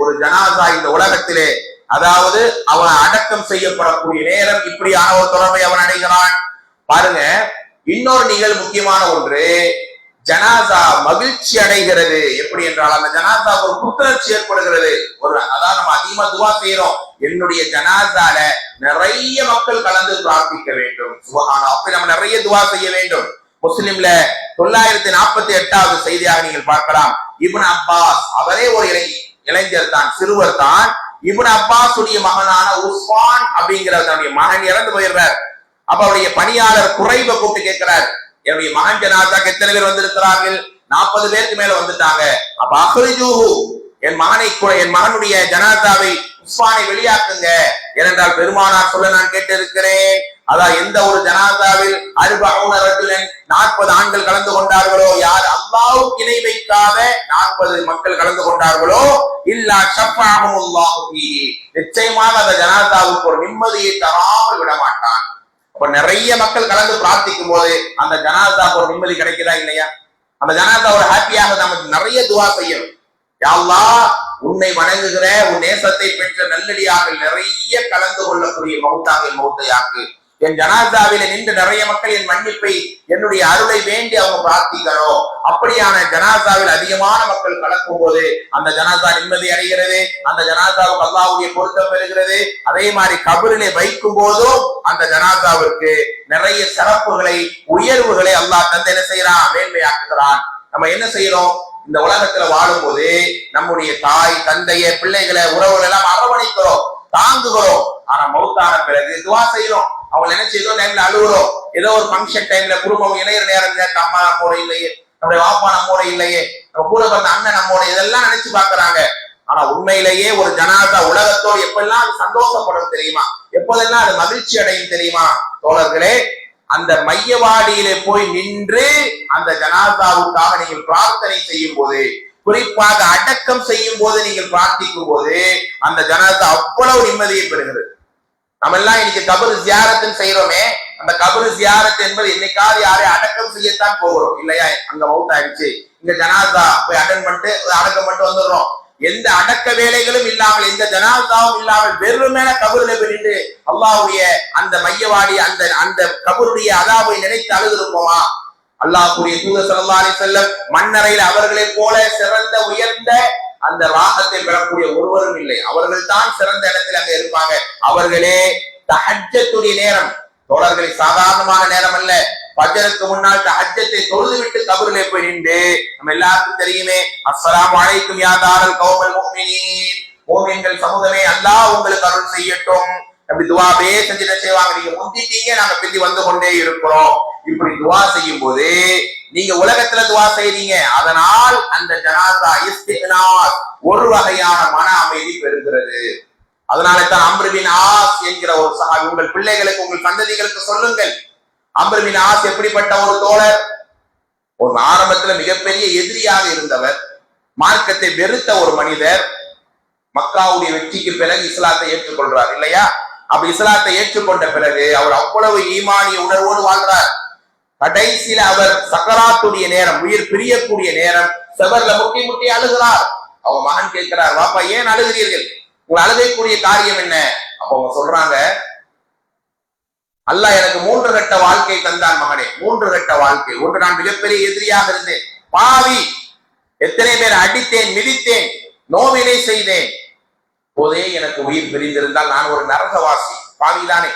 ஒரு ஜனாதா இந்த உலகத்திலே, அதாவது அவன் அடக்கம் செய்யப்படக்கூடிய நேரம் இப்படியான ஒரு தொடர்பை அவன் அடைகிறான். பாருங்க, இன்னொரு நிகழ்வு முக்கியமான ஒன்று, ஜனாதா மகிழ்ச்சி அடைகிறது. எப்படி என்றால் அந்த ஜனாதா ஒரு புத்துணர்ச்சி ஏற்படுகிறது. ஒரு அதான் நம்ம அதிகமா துவா செய்யறோம், என்னுடைய ஜனாதால நிறைய மக்கள் கலந்து பிரார்த்திக்க வேண்டும், சுபஹானா, அப்படி நம்ம நிறைய துவா செய்ய வேண்டும். முஸ்லிம்ல 948வது செய்தியாக நீங்கள் பார்க்கலாம். இப்னு அப்பாஸ், அவரே ஒரு இளைஞர் தான், சிறுவர் தான். இப்னு அப்பாஸ் உடைய மகனான உஸ்மான் அப்படிங்கிற தன்னுடைய மகன் இறந்து போயிடுறார். அப்ப அவருடைய பணியாளர் குறைவை கூப்பிட்டு கேட்கிறார், என்னுடைய மகன் ஜனாதாக்கு எத்தனை பேர் வந்திருக்கிறார்கள்? 40 பேருக்கு மேல வந்துட்டாங்க. அப்ப அஹ்ரிஜூஹு, என் மகனுடைய ஜனாதாவை உஸ்மானை வெளியாக்குங்க. ஏனென்றால் பெருமானார் சொல்ல நான் கேட்டிருக்கிறேன், அதான் எந்த ஒரு ஜனாதாவில் 40 ஆண்கள் கலந்து கொண்டார்களோ, யார் அல்லாஹ்வுக்கு இணை வைக்காத 40 மக்கள் கலந்து கொண்டார்களோ, இல்லா ஷஃபஅஹுல்லாஹு ஃபீஹி, நிச்சயமாக அந்த ஜனாதாவுக்கு ஒரு நிம்மதியை தராமல் விட மாட்டான். அப்ப நிறைய மக்கள் கலந்து பிரார்த்திக்கும் போது அந்த ஜனாதாவுக்கு ஒரு நிம்மதி கிடைக்குதா இல்லையா? அந்த ஜனாதா ஒரு ஹாப்பியாக நமக்கு நிறைய துவா செய்யணும். யா அல்லாஹ், உன்னை வணங்குகிற உன் நேசத்தை பெற்ற நல்லடியாக நிறைய கலந்து கொள்ளக்கூடிய மௌத்தையாக்கு. என் ஜனாதாவில நின்று நிறைய மக்கள் என் மன்னிப்பை, என்னுடைய அருளை வேண்டி அவங்க பிரார்த்திக்கிறோம். அப்படியான ஜனாதாவில் அதிகமான மக்கள் கலக்கும் போது அந்த ஜனாதா நிம்மதி அடைகிறது, அந்த ஜனாதாவுக்கு அல்லாஹ்வுடைய பொருத்தம் பெறுகிறது. அதே மாதிரி கபரிலே வைக்கும் போதும் அந்த ஜனாதாவிற்கு நிறைய சிறப்புகளை, உயர்வுகளை அல்லாஹ் தந்து என்ன செய்யறான், மேன்மையாக்குகிறான். நம்ம என்ன செய்யறோம், இந்த உலகத்துல வாழும் போது நம்முடைய தாய் தந்தைய பிள்ளைகளை உறவுகள் எல்லாம் அரவணைக்கிறோம், தாங்குகிறோம். ஆனா மௌத்தான பிறகு துவா செய்யறோம், அவங்க நினைச்சு ஏதோ டைம்ல அழுகுறோம், ஏதோ ஒரு ஃபங்க்ஷன் டைம்ல குடும்பம் இணையிற நேரம், அம்மா நம்மோட இல்லையே, நம்முடைய வாப்பா நம்மோட இல்லையே, நம்ம கூட பிறந்த அண்ணன் நம்மோட, இதெல்லாம் நினைச்சு பாக்குறாங்க. ஆனா உண்மையிலேயே ஒரு ஜனாதா உலகத்தோடு எப்பெல்லாம் அது சந்தோஷப்படும் தெரியுமா, எப்போதெல்லாம் அது மகிழ்ச்சி அடையும் தெரியுமா தோழர்களே? அந்த மையவாடியிலே போய் நின்று அந்த ஜனாதாவுக்காக நீங்கள் பிரார்த்தனை செய்யும் போது, குறிப்பாக அடக்கம் செய்யும் போது நீங்கள் பிரார்த்திக்கும் போது அந்த ஜனாதா அவ்வளவு நிம்மதியை பெறுகிறது. நம்ம எல்லாம் இன்னைக்கு கபரு ஜியாரத்துன்னு செய்யறோமே, அந்த கபரு ஜியாரத் என்பது என்னைக்காவது யாரை அடக்கம் செய்யத்தான் போகிறோம் இல்லையா? அங்க மவுத் ஆயிடுச்சு, இங்க ஜனாதா போய் அட்டன் பண்ணிட்டு அடக்கம் பண்ணிட்டு வந்துடுறோம். எந்த அடக்க வேலைகளும் இல்லாமல், எந்த ஜனாதாவும் இல்லாமல் வெறுமேல கபருல போயிட்டு அல்லாஹ்வுடைய அந்த மையவாடி அந்த அந்த கபருடைய அதாவை நினைத்து அழுதிருப்போமா? அல்லாஹ்வுடைய தூதர் ஸல்லல்லாஹு அலைஹி வஸல்லம் மன்னரையில் அவர்களை போல சிறந்த உயர்ந்த அந்த ராகத்தை பெறக்கூடிய ஒருவரும் இல்லை. அவர்கள் தான் சிறந்த இடத்தில் அங்க இருப்பாங்க. அவர்களே தஹஜ்ஜத்துடைய நேரம், தோழர்களை சாதாரணமான நேரம் அல்ல, ஃபஜ்ருக்கு முன்னால் தஹஜ்ஜத்தை தொழுது விட்டு கபரிலே போய் நின்று, நம்ம எல்லாருக்கும் தெரியுமே, அஸ்ஸலாமு அலைக்கும் யா தாரல் கௌமல் முஃமினீன், மூமின்கள் சமூகமே அல்லாஹ் உங்களுக்கு அருள் செய்யட்டும், அப்படி துவாவே செஞ்சுட்டு செய்வாங்க. நீங்க முந்திட்டீங்க, நாங்க பிந்தி வந்து கொண்டே இருக்கிறோம். இப்படி துவா செய்யும் போது நீங்க உலகத்துல துவா செய்றீங்க, அதனால் அந்த ஜனாசா இஸ்திக்னாஸ் ஒரு வகையான மன அமைதி பெறுகிறது. அதனால தான் அம்ர் பின் ஆஸ் என்கிற ஒரு சஹாபி, உங்கள் பிள்ளைகளுக்கு உங்கள் சந்ததிகளுக்கு சொல்லுங்கள், அம்ர் பின் ஆஸ் எப்படிப்பட்ட ஒரு தோழர், ஒரு ஆரம்பத்துல மிகப்பெரிய எதிரியாக இருந்தவர், மார்க்கத்தை வெறுத்த ஒரு மனிதர், மக்காவுடைய வெற்றிக்கு பிறகு இஸ்லாத்தை ஏற்றுக்கொள்றார் இல்லையா? அப்ப இஸ்லாத்தை ஏற்றுக்கொண்ட பிறகு அவர் அவ்வளவு ஈமானிய உணர்வோடு வாழ்றார். கடைசியில அவர் சக்கராத்துடைய நேரம், உயிர் பிரியக்கூடிய நேரம், செவர்ல முட்டி முட்டி அழுகிறார். அவங்க மகன் கேட்கிறார், வாப்பா ஏன் அழுகிறீர்கள், உங்க அழுகைக்கூடிய காரியம் என்ன? அப்ப அவங்க சொல்றாங்க, அல்லாஹ் எனக்கு 3 கட்ட வாழ்க்கை தந்தான் மகனே, 3 கட்ட வாழ்க்கை. ஒன்று, நான் மிகப்பெரிய எதிரியாக இருந்தேன், பாவி, எத்தனை பேர் அடித்தேன், மிதித்தேன், நோவினை செய்தேன், போதே எனக்கு உயிர் பிரிந்திருந்தால் நான் ஒரு நரகவாசி, பாவிதானே.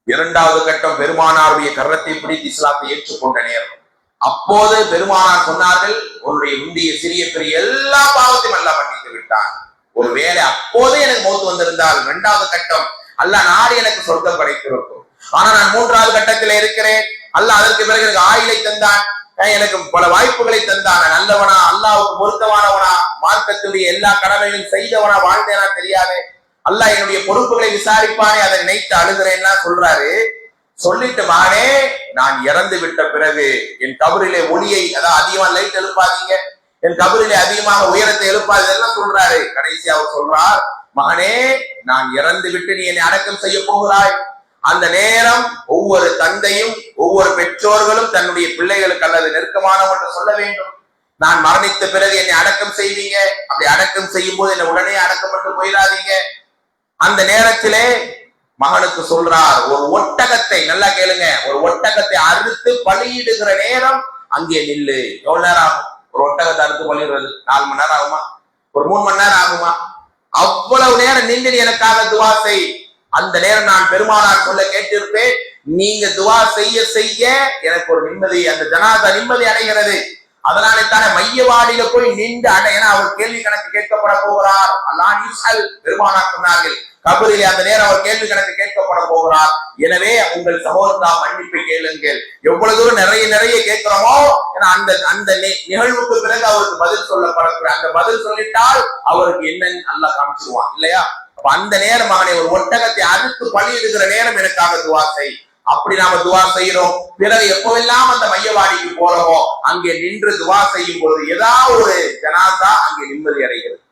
2வது கட்டம், பெருமானாருடைய கரத்தை பிடித்து இஸ்லாத்தை ஏற்றுக்கொண்ட நேரம். அப்போது பெருமானார் சொன்னார்கள், உன்னுடைய முந்தைய சிறிய பெரிய எல்லா பாவத்தையும் அல்லாஹ் மன்னித்து விட்டான். ஒருவேளை அப்போதே எனக்கு மௌத் வந்திருந்தால் 2வது கட்டம் அல்லாஹ் நாடு எனக்கு சொர்க்கம் படைத்திருக்கும். ஆனா நான் 3வது கட்டத்தில் இருக்கிறேன். அல்லாஹ் அதற்கு பிறகு எனக்கு ஆயுளை தந்தான், எனக்கு பல வாய்ப்புகளை தந்தான். நல்லவனா, அல்லாஹ்வுக்கு பொருத்தமானவனா, மார்க்கத்துடைய எல்லா கடமைகளையும் செய்தவனா வாழ்ந்தேனா தெரியாது. அல்லாஹ் என்னுடைய பொறுப்புகளை விசாரிப்பானே, அதை நினைத்து அழுகிறேன்னா சொல்றாரு. சொல்லிட்டு, மகனே, நான் இறந்து விட்ட பிறகு என் கபரிலே ஒளியை, அதாவது அதிகமா லைட் எழுப்பாதீங்க, என் கபரிலே அதிகமாக உயரத்தை எழுப்பாது, இதெல்லாம் சொல்றாரு. கடைசி அவர் சொல்றார், மகனே, நான் இறந்து விட்டு நீ என்னை அடக்கம் செய்ய போகிறாய். அந்த நேரம் ஒவ்வொரு தந்தையும் ஒவ்வொரு பெற்றோர்களும் தன்னுடைய பிள்ளைகளுக்கு அல்லது நெருக்கமானவன் சொல்ல வேண்டும், நான் மரணித்த பிறகு என்னை அடக்கம் செய்வீங்க, அப்படி அடக்கம் செய்யும் போது என்னை உடனே அடக்கம் பண்ணி போயிடாதீங்க. அந்த நேரத்திலே மகனுக்கு சொல்றார், ஒரு ஒட்டகத்தை, நல்லா கேளுங்க, ஒரு ஒட்டகத்தை அறுத்து பலியிடுகிற நேரம் அங்கே நில்லு. எவ்வளவு நேரம் ஆகும் ஒரு ஒட்டகத்தை அறுத்து பலியிடுறது? 4 மணி நேரம் ஆகுமா? ஒரு 3 மணி நேரம் ஆகுமா? அவ்வளவு நேரம் நின்று எனக்காக துவா செய். அந்த நேரம் நான் பெருமானார் சொல்ல கேட்டிருப்பேன், நீங்க துவா செய்ய செய்ய எனக்கு ஒரு நிம்மதி, அந்த ஜனாதா நிம்மதி அடைகிறது. அதனாலே தானே மையவாடியில போய் நின்று ஏன்னா அவர் கேள்வி கணக்கு கேட்கப்பட போகிறார். அல்லாஹ் பெருமானார் சொன்னார்கள், கபரிலே அந்த நேரம் அவர் கேள்வி கணக்கு கேட்கப்பட போகிறார். எனவே உங்கள் சகோதரா மன்னிப்பை கேளுங்கள். எவ்வளவு தூரம் நிறைய கேட்கிறோமோ, அந்த அந்த நிகழ்வுக்கு பிறகு அவருக்கு பதில் சொல்லப்படக்கூடிய, அந்த பதில் சொல்லிட்டால் அவருக்கு என்னன்னு நல்லா காமிச்சிருவான் இல்லையா? அப்ப அந்த நேரம் அவனை ஒரு ஒட்டகத்தை அறுத்து பலியிடுகிற நேரம் எனக்காக துவா செய். அப்படி நாம துவா செய்யறோம். பிறகு எப்பவெல்லாம் அந்த மையவாடிக்கு போறோமோ அங்கே நின்று துவா செய்யும் போது ஏதாவது ஒரு ஜனாதா அங்கே நிம்மதி அடைகிறது.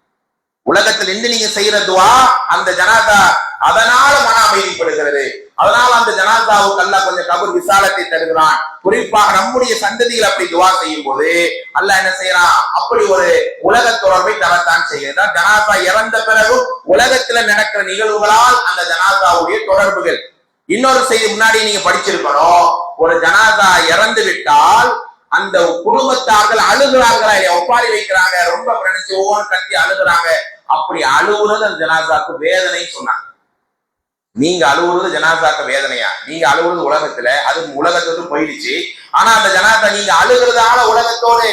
உலகத்தில் நின்று நீங்க செய்யற துவா அந்த ஜனாதா அதனால மன அமைதிப்படுகிறது. அதனால அந்த ஜனாதாவுக்கு அல்லாஹ் கொஞ்சம் கபர் விசாலத்தை தருகிறான். குறிப்பாக நம்முடைய சந்ததிகள் அப்படி துவா செய்யும் போது அல்லாஹ் என்ன செய்யறான், அப்படி ஒரு உலக தொடர்பை தரத்தான் செய்கிறான். ஜனாதா இறந்த பிறகு உலகத்துல நடக்கிற நிகழ்வுகளால் அந்த ஜனாதாவுடைய தொடர்புகள். இன்னொரு செய்தி முன்னாடி நீங்க படிச்சிருக்கணும், ஒரு ஜனாதா இறந்து விட்டால் அந்த குடும்பத்தார்கள் அழுகுறாங்களா இல்லையா, ஒப்பாரி வைக்கிறாங்க, ரொம்ப நினைச்சு ஒவ்வொரு கத்தி அழுகுறாங்க. அப்படி அழுகுறது அந்த ஜனாதாக்கு வேதனை சொன்னாங்க. நீங்க அழுகுறது ஜனாதாக்கு வேதனையா? நீங்க அழுகுறது உலகத்துல, அது உலகத்தோடு போயிடுச்சு. ஆனா அந்த ஜனாதா நீங்க அழுகிறதால உலகத்தோடு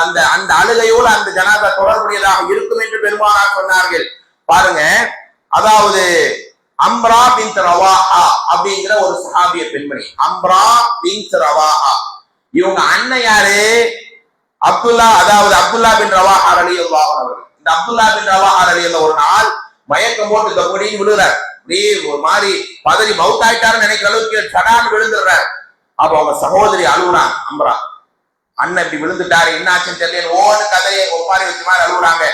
அந்த அந்த அழுகையோடு அந்த ஜனாதா தொடர்புடையதாக இருக்கும் என்று பெருமானார் சொன்னார்கள். பாருங்க, அதாவது அம்ரா பின்த் ரவாஹா அப்படிங்கிற ஒரு சஹாபிய பெண்மணி, அம்ரா பின்த் ரவாஹா. இவங்க அண்ணன் யாரு? அப்துல்லா, அதாவது அப்துல்லா பின் ரவாஹா ரலியல்லாஹு அன்ஹு. இந்த அப்துல்லா பின் ரவாஹா ரலியல்லாஹு ஒரு நாள் மயக்கம் போட்டு தப்படின்னு விழுறார். அப்படியே ஒரு மாதிரி பதறி மவுத்தாயிட்டாருன்னு நினைக்கிற அளவுக்கு சடான்னு விழுந்துடுறார். அப்ப அவங்க சகோதரி அழுகுறாங்க, அம்ரா, அண்ணன் இப்படி விழுந்துட்டாரு, என்னாச்சுன்னு தெரியல, ஓன்னு கதையை ஒப்பாரி வச்ச மாதிரி அழுகுறாங்க.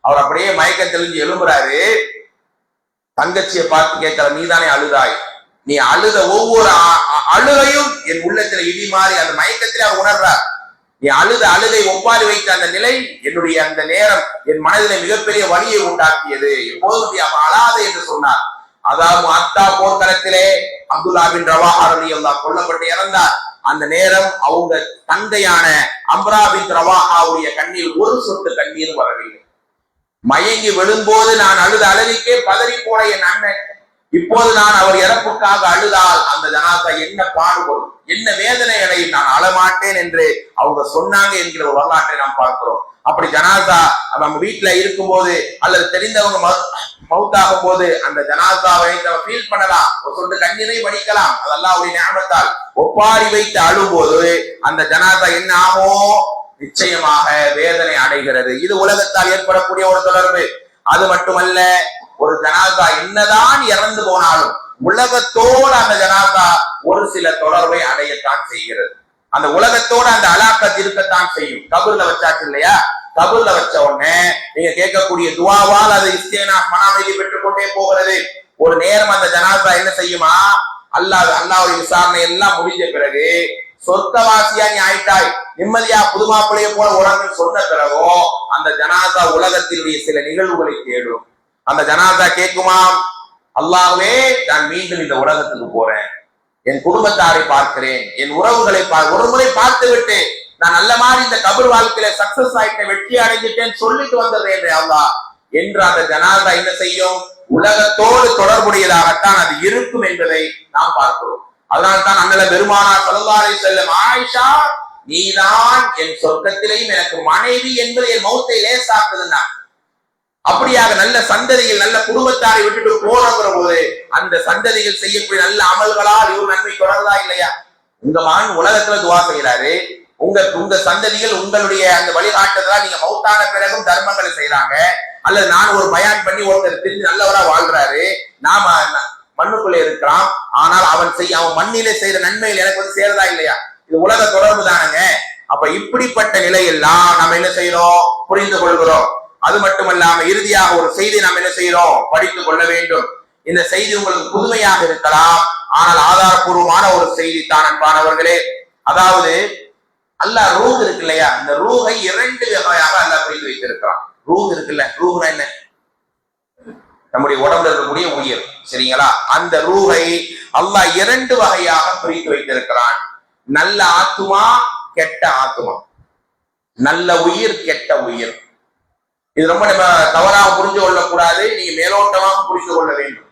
அவர் அப்படியே மயக்கம் தெளிஞ்சு எழும்புறாரு. தங்கச்சியை பார்த்து கேட்கிற, நீதானே அழுதாய்? நீ அழுத ஒவ்வொரு அழுகையும் என் உள்ளத்துல இடி மாறி அந்த மயக்கத்திலே அவர் உணர்றார். நீ அழுத அழுகை ஒப்பாரி வைத்த அந்த நிலை என்னுடைய அந்த நேரம் என் மனதிலே மிகப்பெரிய வலியை உண்டாக்கியது. எப்போதும் அவன் அழாதே என்று சொன்னார். அதாவது அத்தா போர்க்களத்திலே அப்துல்லா பின் ரவாஹா ரலியல்லாஹு கொல்லப்பட்டு இறந்தார். அந்த நேரம் அவங்க தந்தையான அம்ரா பின் ரவாஹாவுடைய கண்ணில் ஒரு சொட்டு கண்ணீர் வரவில்லை. மயங்கி விழும்போது நான் அழுத அழுகைக்கே பதறி போன என் அண்ணன், இப்போது நான் அவர் இறப்புக்காக அழுதால் அந்த ஜனாசா என்ன பாடுபடும், என்ன வேதனை அடையும், நான் அழமாட்டேன் என்று அவங்க சொன்னாங்க என்கிற ஒரு வரலாற்றை நாம் பார்க்கிறோம். அப்படி ஜனாசா நம்ம வீட்டுல இருக்கும்போது அல்லது தெரிந்தவங்க மௌத்தாகும் போது அந்த ஜனாசாவை நம்ம ஃபீல் பண்ணலாம், ஒரு சொட்டு கண்ணீரை வடிக்கலாம். அதெல்லாம் அவருடைய ஞாபகத்தால் ஒப்பாரி வைத்து அழும்போது அந்த ஜனாசா என்ன ஆகும், நிச்சயமாக வேதனை அடைகிறது. இது உலகத்தால் ஏற்படக்கூடிய ஒரு தொடர்பு. அது மட்டுமல்ல, ஒரு ஜனாசா என்னதான் இறந்து போனாலும் உலகத்தோடு அந்த ஜனாசா ஒரு சில தொடர்பை அடையத்தான் செய்கிறது. அந்த உலகத்தோடு அந்த அலாக்கத் இருக்கத்தான் செய்யும். கபூர்ல வச்சாச்சு இல்லையா, கபூர்ல வச்ச உடனே நீங்க கேட்கக்கூடிய துவாவால் அது இஸ்தினா மனாமையை பெற்றுக் கொண்டே போகிறது. ஒரு நேரம் அந்த ஜனாசா என்ன செய்யுமா, அல்லாஹ்வுடைய விசாரணை எல்லாம் முடிஞ்ச பிறகு சொர்க்கவாசியா நீ ஆயிட்டாய், நிம்மதியா புதுமாப்பிள்ளைய போல உலகம் சொன்ன பிறகோ அந்த ஜனாசா உலகத்தினுடைய சில நிகழ்வுகளை தேடும். அந்த ஜனாசா கேட்குமாம், அல்லாஹ்வே நான் மீண்டும் இந்த உலகத்துக்கு போறேன், என் குடும்பத்தாரை பார்க்கிறேன், என் உறவுகளை ஒரு முறை பார்த்து விட்டு நான் நல்ல மாதிரி இந்த கபர் வாழ்க்கையில சக்சஸ் ஆயிட்டேன், வெற்றி அடைஞ்சிட்டேன்னு சொல்லிட்டு வந்துடுறேன் அல்லாஹ் என்று அந்த ஜனாசா என்ன செய்யும், உலகத்தோடு தொடர்புடையதாகத்தான் அது இருக்கும் என்பதை நாம் பார்க்கிறோம். அதனால்தான் அண்ணல பெருமானார் ஸல்லல்லாஹு அலைஹி வஸல்லம், ஆயிஷா நீதான் என் சொர்க்கத்திலேயும் எனக்கு மனைவி என்பது என் மௌத்தை லேசாக்குதுன்னா, அப்படியாக நல்ல சந்ததிகள் நல்ல குடும்பத்தாரை விட்டுட்டு போறங்கிற போது அந்த சந்ததிகள் செய்யக்கூடிய நல்ல அமல்களால் இவர் நன்மை தொடர்றதா இல்லையா? உங்க மகன் உலகத்துல துவா செய்யறாரு, உங்க சந்ததிகள் உங்களுடைய அந்த வழிகாட்டுதலா நீங்க மௌத்தான பிறகும் தர்மங்களை செய்யறாங்க, அல்லது நான் ஒரு பயான் பண்ணி ஒருத்தர் தெரிஞ்சு நல்லவரா வாழ்றாரு, நாம மண்ணுக்குள்ளே இருக்கிறான், ஆனால் அவன் மண்ணிலே செய்யற நன்மைகள் எனக்கு வந்து சேரதா இல்லையா? இது உலக தொடர்பு தானுங்க. அப்ப இப்படிப்பட்ட நிலையெல்லாம் நம்ம என்ன செய்யறோம், புரிந்து கொள்கிறோம். அது மட்டுமல்லாம இறுதியாக ஒரு செய்தி நாம் என்ன செய்யறோம், படித்துக் கொள்ள வேண்டும். இந்த செய்தி உங்களுக்கு புதுமையாக இருக்கலாம், ஆனால் ஆதாரபூர்வமான ஒரு செய்தி தான் அன்பானவர்களே. அதாவது அல்லாஹ் ரூஹ் இருக்கு இல்லையா, இந்த ரூஹை 2 வகையாக அல்லாஹ் பிரித்து வைத்திருக்கிறான். ரூஹ் இருக்குல்ல, ரூஹ்னா என்ன, நம்முடைய உடம்புல இருக்கக்கூடிய உயிர், சரிங்களா? அந்த ரூஹை அல்லாஹ் 2 வகையாக பிரித்து வைத்திருக்கிறான். நல்ல ஆத்துமா, கெட்ட ஆத்துமா. நல்ல உயிர், கெட்ட உயிர். இது ரொம்ப நம்ம தவறாக புரிஞ்சு கொள்ளக்கூடாது, நீங்க மேலோட்டமாக புரிந்து கொள்ள வேண்டும்.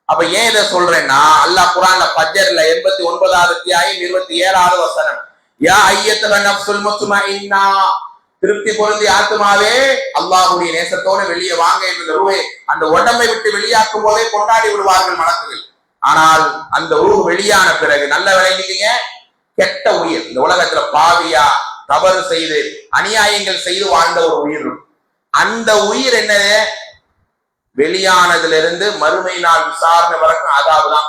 அப்ப ஏன் இதை சொல்றேன்னா, அல்லாஹ் குர்ஆன்ல ஃபஜ்ர்ல 89வது அத்தியாயம் 27வது வசனம், யா அய்யத்துஹ நஃப்ஸுல் முத்மஇன்னா, திருப்தி பொருந்தி ஆத்மாவே அல்லாஹ்வுடைய நேசத்தோட வெளியே வாங்க என்ற ரூஹை அந்த உடம்பை விட்டு வெளியாக்கும் போதே கொண்டாடி விடுவார்கள் மலக்குகள். ஆனால் அந்த ரூஹ் வெளியான பிறகு நல்ல விளங்கிட்டீங்க, கெட்ட உயிர், இந்த உலகத்துல பாவியா தவறு செய்து அநியாயங்கள் செய்து வாழ்ந்த ஒரு உயிர், அந்த உயிர் என்ன, வெளியானதுல இருந்து மறுமை நாள் விசாரணை வரைக்கும் அதாவது தான்.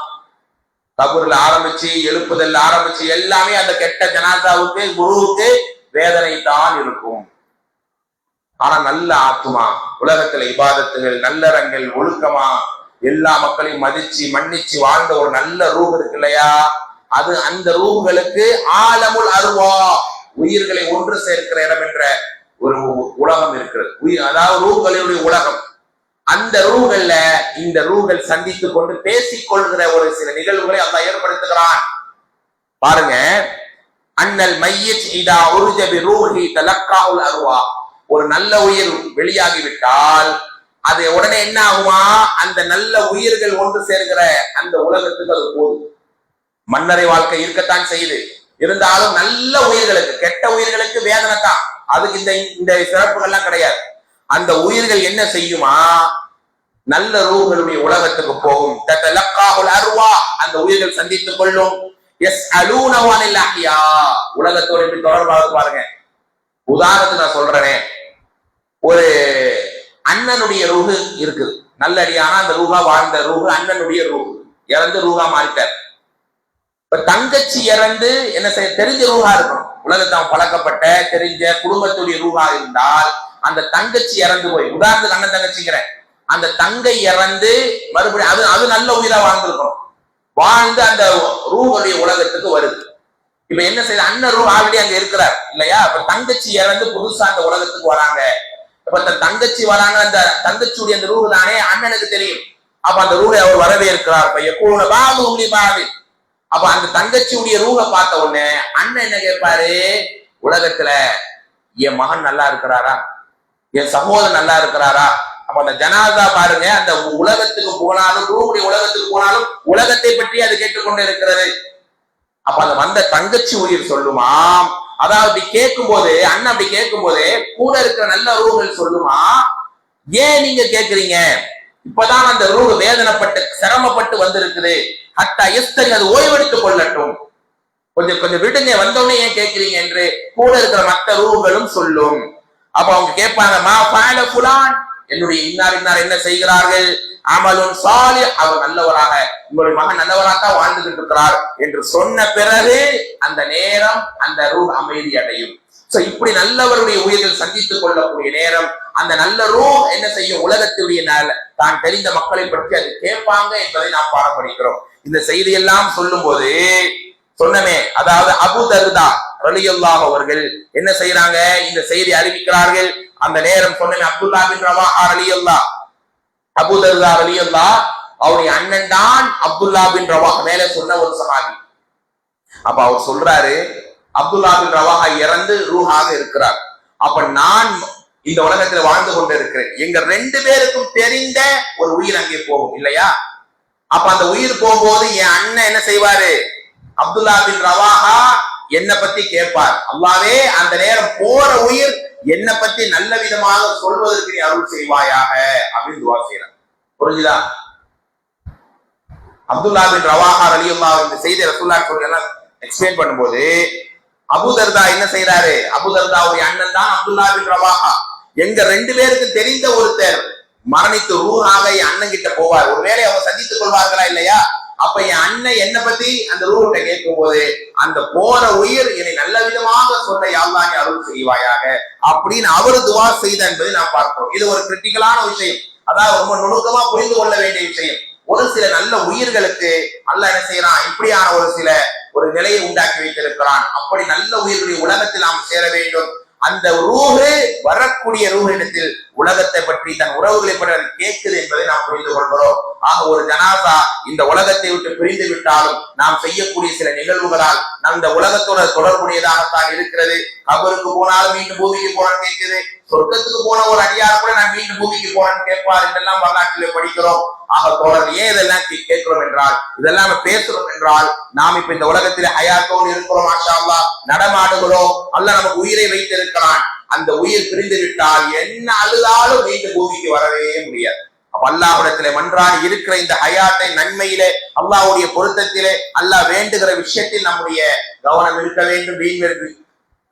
கபூர்ல ஆரம்பிச்சு எழுப்புதல் ஆரம்பிச்சு எல்லாமே அந்த கெட்ட ஜனாசாவுக்கு குருவுக்கு வேதனை தான் இருக்கும். ஆனா நல்ல ஆத்துமா, உலகத்துல இபாதத்துகள் நல்லறங்கள் ஒழுக்கமா எல்லா மக்களையும் மதிச்சு மன்னிச்சு வாழ்ந்த ஒரு நல்ல ரூஹ் இருக்கு இல்லையா, அது அந்த ரூஹ்களுக்கு ஆலமுல் அர்வா, உயிர்களை ஒன்று சேர்க்கிற இடம் என்ற ஒரு உலகம் இருக்கிறது. அதாவது ரூஹ்களுடைய உலகம். அந்த ரூஹ்கள்ல இந்த ரூஹ்கள் சந்தித்துக் கொண்டு பேசிக் கொள்கிற ஒரு சில நிகழ்வுகளை அல்லாஹ் ஏற்படுத்துகிறான். பாருங்க, அன்னல் மையித் இதா உருஜ பி ரூஹி தலக்காவுல் அர்வா, ஒரு நல்ல உயிர் வெளியாகிவிட்டால் அது உடனே என்ன ஆகுமா, அந்த நல்ல உயிர்கள் ஒன்று சேர்கிற அந்த உலகத்துக்கு அது போதும். மன்னரை வாழ்க்கை இருக்கத்தான் செய்யுது, இருந்தாலும் நல்ல உயிர்களுக்கு, கெட்ட உயிர்களுக்கு வேதனை தான், அதுக்கு இந்த சிறப்புகள்லாம் கிடையாது. அந்த உயிர்கள் என்ன செய்யுமா, நல்ல ரூஹ்களுடைய உலகத்துக்கு போகும். தலக்காவுல் அர்வா, அந்த உயிர்கள் சந்தித்துக் கொள்ளும். யஸ்அலூனஹு அனில் அஹ்யா, உலகத்தோட எப்படி தொடர்பாக பாருங்க. உதாரணத்துக்கு நான் சொல்றேன், ஒரு அண்ணனுடைய ரூஹு இருக்குது, நல்லடியான அந்த ரூஹா வாழ்ந்த ரூஹு, அண்ணனுடைய ரூஹு இறந்து ரூஹா மாறிட்டார். இப்ப தங்கச்சி இறந்து என்ன செய்ய, தெரிஞ்ச ரூஹா இருக்கணும், உலகத்தை பழக்கப்பட்ட தெரிஞ்ச குடும்பத்துடைய ரூஹா இருந்தால் அந்த தங்கச்சி இறந்து போய், உதாரணத்துக்கு அண்ணன் தங்கச்சிக்கிறேன், அந்த தங்கை இறந்து மறுபடியும் அது நல்ல உயிரா வாழ்ந்திருக்கணும். வாழ்ந்து அந்த ரூஹுடைய உலகத்துக்கு வருது. இப்ப என்ன செய்யுது, அண்ணன் ரூ ஆல்ரெடி அங்க இருக்கிறார் இல்லையா? அப்ப தங்கச்சி இறந்து புதுசா அந்த உலகத்துக்கு வராங்க. இப்ப அந்த தங்கச்சி வராங்க, அந்த தங்கச்சியுடைய அந்த ரூஹு தானே அண்ணனுக்கு தெரியும். அப்ப அந்த ரூஹை அவர் வரவேற்கிறார். இப்ப எப்போ பாபு உங்களி பாபு. அப்ப அந்த தங்கச்சியுடைய ரூஹை பார்த்த உடனே அண்ணன் என்ன கேட்பாரு, உலகத்துல என் மகன் நல்லா இருக்கிறாரா, என் சகோதரன் நல்லா இருக்கிறாரா? அப்ப அந்த ஜனாதா பாருங்க, அந்த உலகத்துக்கு போனாலும் ரூஹுடைய உலகத்துக்கு போனாலும் உலகத்தை பற்றி அது கேட்டுக்கொண்டு இருக்கிறது. அப்ப அந்த வந்த தங்கச்சி உயிர் சொல்லுமா, அதாவது அப்படி கேட்கும் போது அண்ணன் அப்படி கேட்கும் போது கூட இருக்கிற நல்ல ரூஹுகள் சொல்லுமா, ஏன் நீங்க கேக்குறீங்க, இப்பதான் அந்த ரூஹு வேதனைப்பட்டு சிரமப்பட்டு வந்திருக்குது, ஹத்தா எஸ்தரி அது ஓய்வெடுத்துக் கொள்ளட்டும், கொஞ்சம் கொஞ்சம் விடுங்க, வந்தோடனே ஏன் கேட்கிறீங்க என்று கூட இருக்கிற மற்ற ரூஹுகளும் சொல்லும். அப்ப அவங்க கேட்பாங்க, மா ஃபஅல ஃபுலான், என்னுடைய இன்னார் இன்னார் என்ன செய்கிறார்கள், அமலுன் சாலி, அவர் நல்லவராக, உங்களுடைய மகன் நல்லவராக வாழ்ந்துகிட்டு இருக்கிறார் என்று சொன்ன பிறகு அந்த நேரம் அந்த ரூஹ் அமைதி அடையும். சோ இப்படி நல்லவருடைய உயிர்கள் சந்தித்துக் கொள்ளக்கூடிய நேரம் அந்த நல்ல ரூஹ் என்ன செய்யும், உலகத்துடைய தான் தெரிந்த மக்களை பற்றி அது கேட்பாங்க என்பதை நாம் பாடப்படுகிறோம். இந்த செய்தி எல்லாம் சொல்லும் போது சொன்னமே, அதாவது அபூ தர்தா ரலியல்லாஹு அவர்கள் என்ன செய்யறாங்க, இந்த செய்தி அறிவிக்கிறார்கள். அந்த நேரம் சொன்னமே, அப்துல்லா பின் ரவாஹா ரலியல்லாஹ், அபூ தர்தா ரலியல்லாஹ் அவருடைய அண்ணன் தான் அப்துல்லா பின் ரவாஹா மேல சொன்ன ஒரு சஹாபி. அப்ப அவர் சொல்றாரு, அப்துல்லா பின் ரவாஹா இறந்து ரூஹாக இருக்கிறார். அப்ப நான் இந்த உலகத்துல வாழ்ந்து கொண்டு இருக்கிறேன், எங்க ரெண்டு பேருக்கும் தெரிந்த ஒரு உயிர் அங்கே போகும் இல்லையா? அப்ப அந்த உயிர் போகும்போது என் அண்ணன் என்ன செய்வாரு, அப்துல்லா பின் ரவாஹா என்ன பத்தி கேட்பார், அல்லாவே அந்த நேரம் போற உயிர் என்ன பத்தி நல்ல விதமாக சொல்வதற்கு நீ அருள் செய்வாயாக அப்படின்னு துவா செய்யறாங்க. புரிஞ்சுதா? அப்துல்லா பின் ரவாஹா ரலியல்லாஹு இந்த செய்தி ரசூலுல்லாஹி ஸல்லல்லாஹு எக்ஸ்பிளைன் பண்ணும்போது அபூ தர்தா என்ன செய்யறாரு, அபூ தர்தாவுடைய அண்ணன் தான் அப்துல்லா பின் ரவாஹா, எங்க ரெண்டு பேருக்கு தெரிந்த ஒருத்தர் மரணித்து ரூஹாக என் அண்ணன் கிட்ட போவார், ஒருவேளை அவங்க சந்தித்துக் கொள்வார்களா இல்லையா? அப்ப என் அண்ணன் என்ன பத்தி அந்த ரூஹ்கிட்ட கேட்கும் போது அந்த போற உயிர் என்னை நல்ல விதமாக சொல்ல யா அல்லாஹ் அருள் செய்வாயாக அப்படின்னு அவரு துவா செய்த என்பதை நாம் பார்க்கிறோம். இது ஒரு கிரிட்டிக்கலான விஷயம், அதாவது ரொம்ப நுணுக்கமா புரிந்து கொள்ள வேண்டிய விஷயம். ஒரு சில நல்ல உயிர்களுக்கு அல்லாஹ் என்ன செய்யறான், இப்படியான ஒரு நிலையை உண்டாக்கி வைத்திருக்கிறான். அப்படி நல்ல உயிர்களுடைய உலகத்தில் நாம் சேர வேண்டும். அந்த ரூஹு வரக்கூடிய ரூஹிடத்தில் உலகத்தை பற்றி தன் உறவுகளை பற்றி கேட்குது என்பதை நாம் புரிந்து கொள்கிறோம். ஆக ஒரு ஜனாசா இந்த உலகத்தை விட்டு பிரிந்து விட்டாலும் நாம் செய்யக்கூடிய சில நிகழ்வுகளால் அந்த உலகத்தோட தொடர்புடையதாகத்தான் இருக்கிறது. கபருக்கு போனாலும் மீண்டும் பூமிக்கு போனான்னு கேட்குது, சொர்க்கத்துக்கு போன ஒரு அடியார் கூட நான் மீண்டும் பூமிக்கு போனான்னு கேட்பார் என்றெல்லாம் வரலாற்றிலே படிக்கிறோம். ஆக தோழர், ஏன் இதெல்லாம் கேட்கிறோம் என்றால், இதெல்லாம் பேசுறோம் என்றால், நாம் இப்ப இந்த உலகத்திலே ஹயாத்தோடு இருக்கிறோம், மாஷா அல்லாஹ் நடமாடுகிறோம், அல்லாஹ் நமக்கு உயிரை வைத்திருக்கிறான். அந்த உயிர் பிரிந்து விட்டால் என்ன அழுதாலும் மீண்டும் பூமிக்கு வரவே முடியாது. அப்ப அல்லாஹ்விடத்திலே மன்றாடி இருக்கிற இந்த ஹயாத்தை நன்மையிலே அல்லாஹ்வுடைய பொருத்தத்திலே அல்லாஹ் வேண்டுகிற விஷயத்தில் நம்முடைய கவனம் இருக்க வேண்டும்.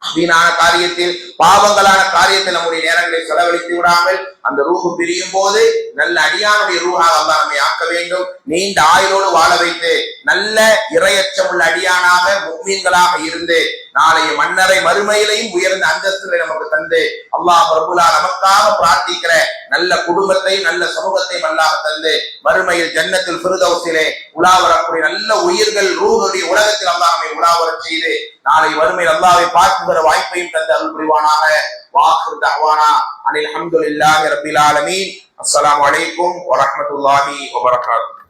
வீணான காரியத்தில் பாவங்களான காரியத்தில் நம்முடைய நேரங்களை செலவழித்து விடாமல் அந்த ரூஹு பிரியும் போது நல்ல அடியானுடைய ரூஹாக அல்லாஹ் நம்மை ஆக்க வேண்டும். நீண்ட ஆயுளோடு வாழ வைத்து நல்ல இறையச்சம் உள்ள அடியானாக முஃமின்களாக இருந்து நாளைய மன்னரை மறுமையிலையும் உயர்ந்த அந்தஸ்துகளை நமக்கு தந்து அல்லாஹ் ரப்புல் ஆலமீன் நமக்காக பிரார்த்திக்கிற நல்ல குடும்பத்தையும் நல்ல சமூகத்தையும் அல்லாஹ் தந்து மறுமையில் ஜன்னத்துல் ஃபிர்தௌஸிலே உலாவரக்கூடிய நல்ல உயிர்கள் ரூஹுடைய உலகத்தில் அல்லாஹ் நம்மை உலாவரச் செய்து நாளை வறுமையில் அல்லாஹ்வை பார்க்குகிற வாய்ப்பையும் தந்து அருள் புரிவானாக. வாஹிர் தஅவானா அனில் ஹம்துலில்லாஹி ரப்பில் ஆலமீன். அஸ்ஸலாமு அலைக்கும் வரஹ்மத்துல்லாஹி வபரகாத்துஹு.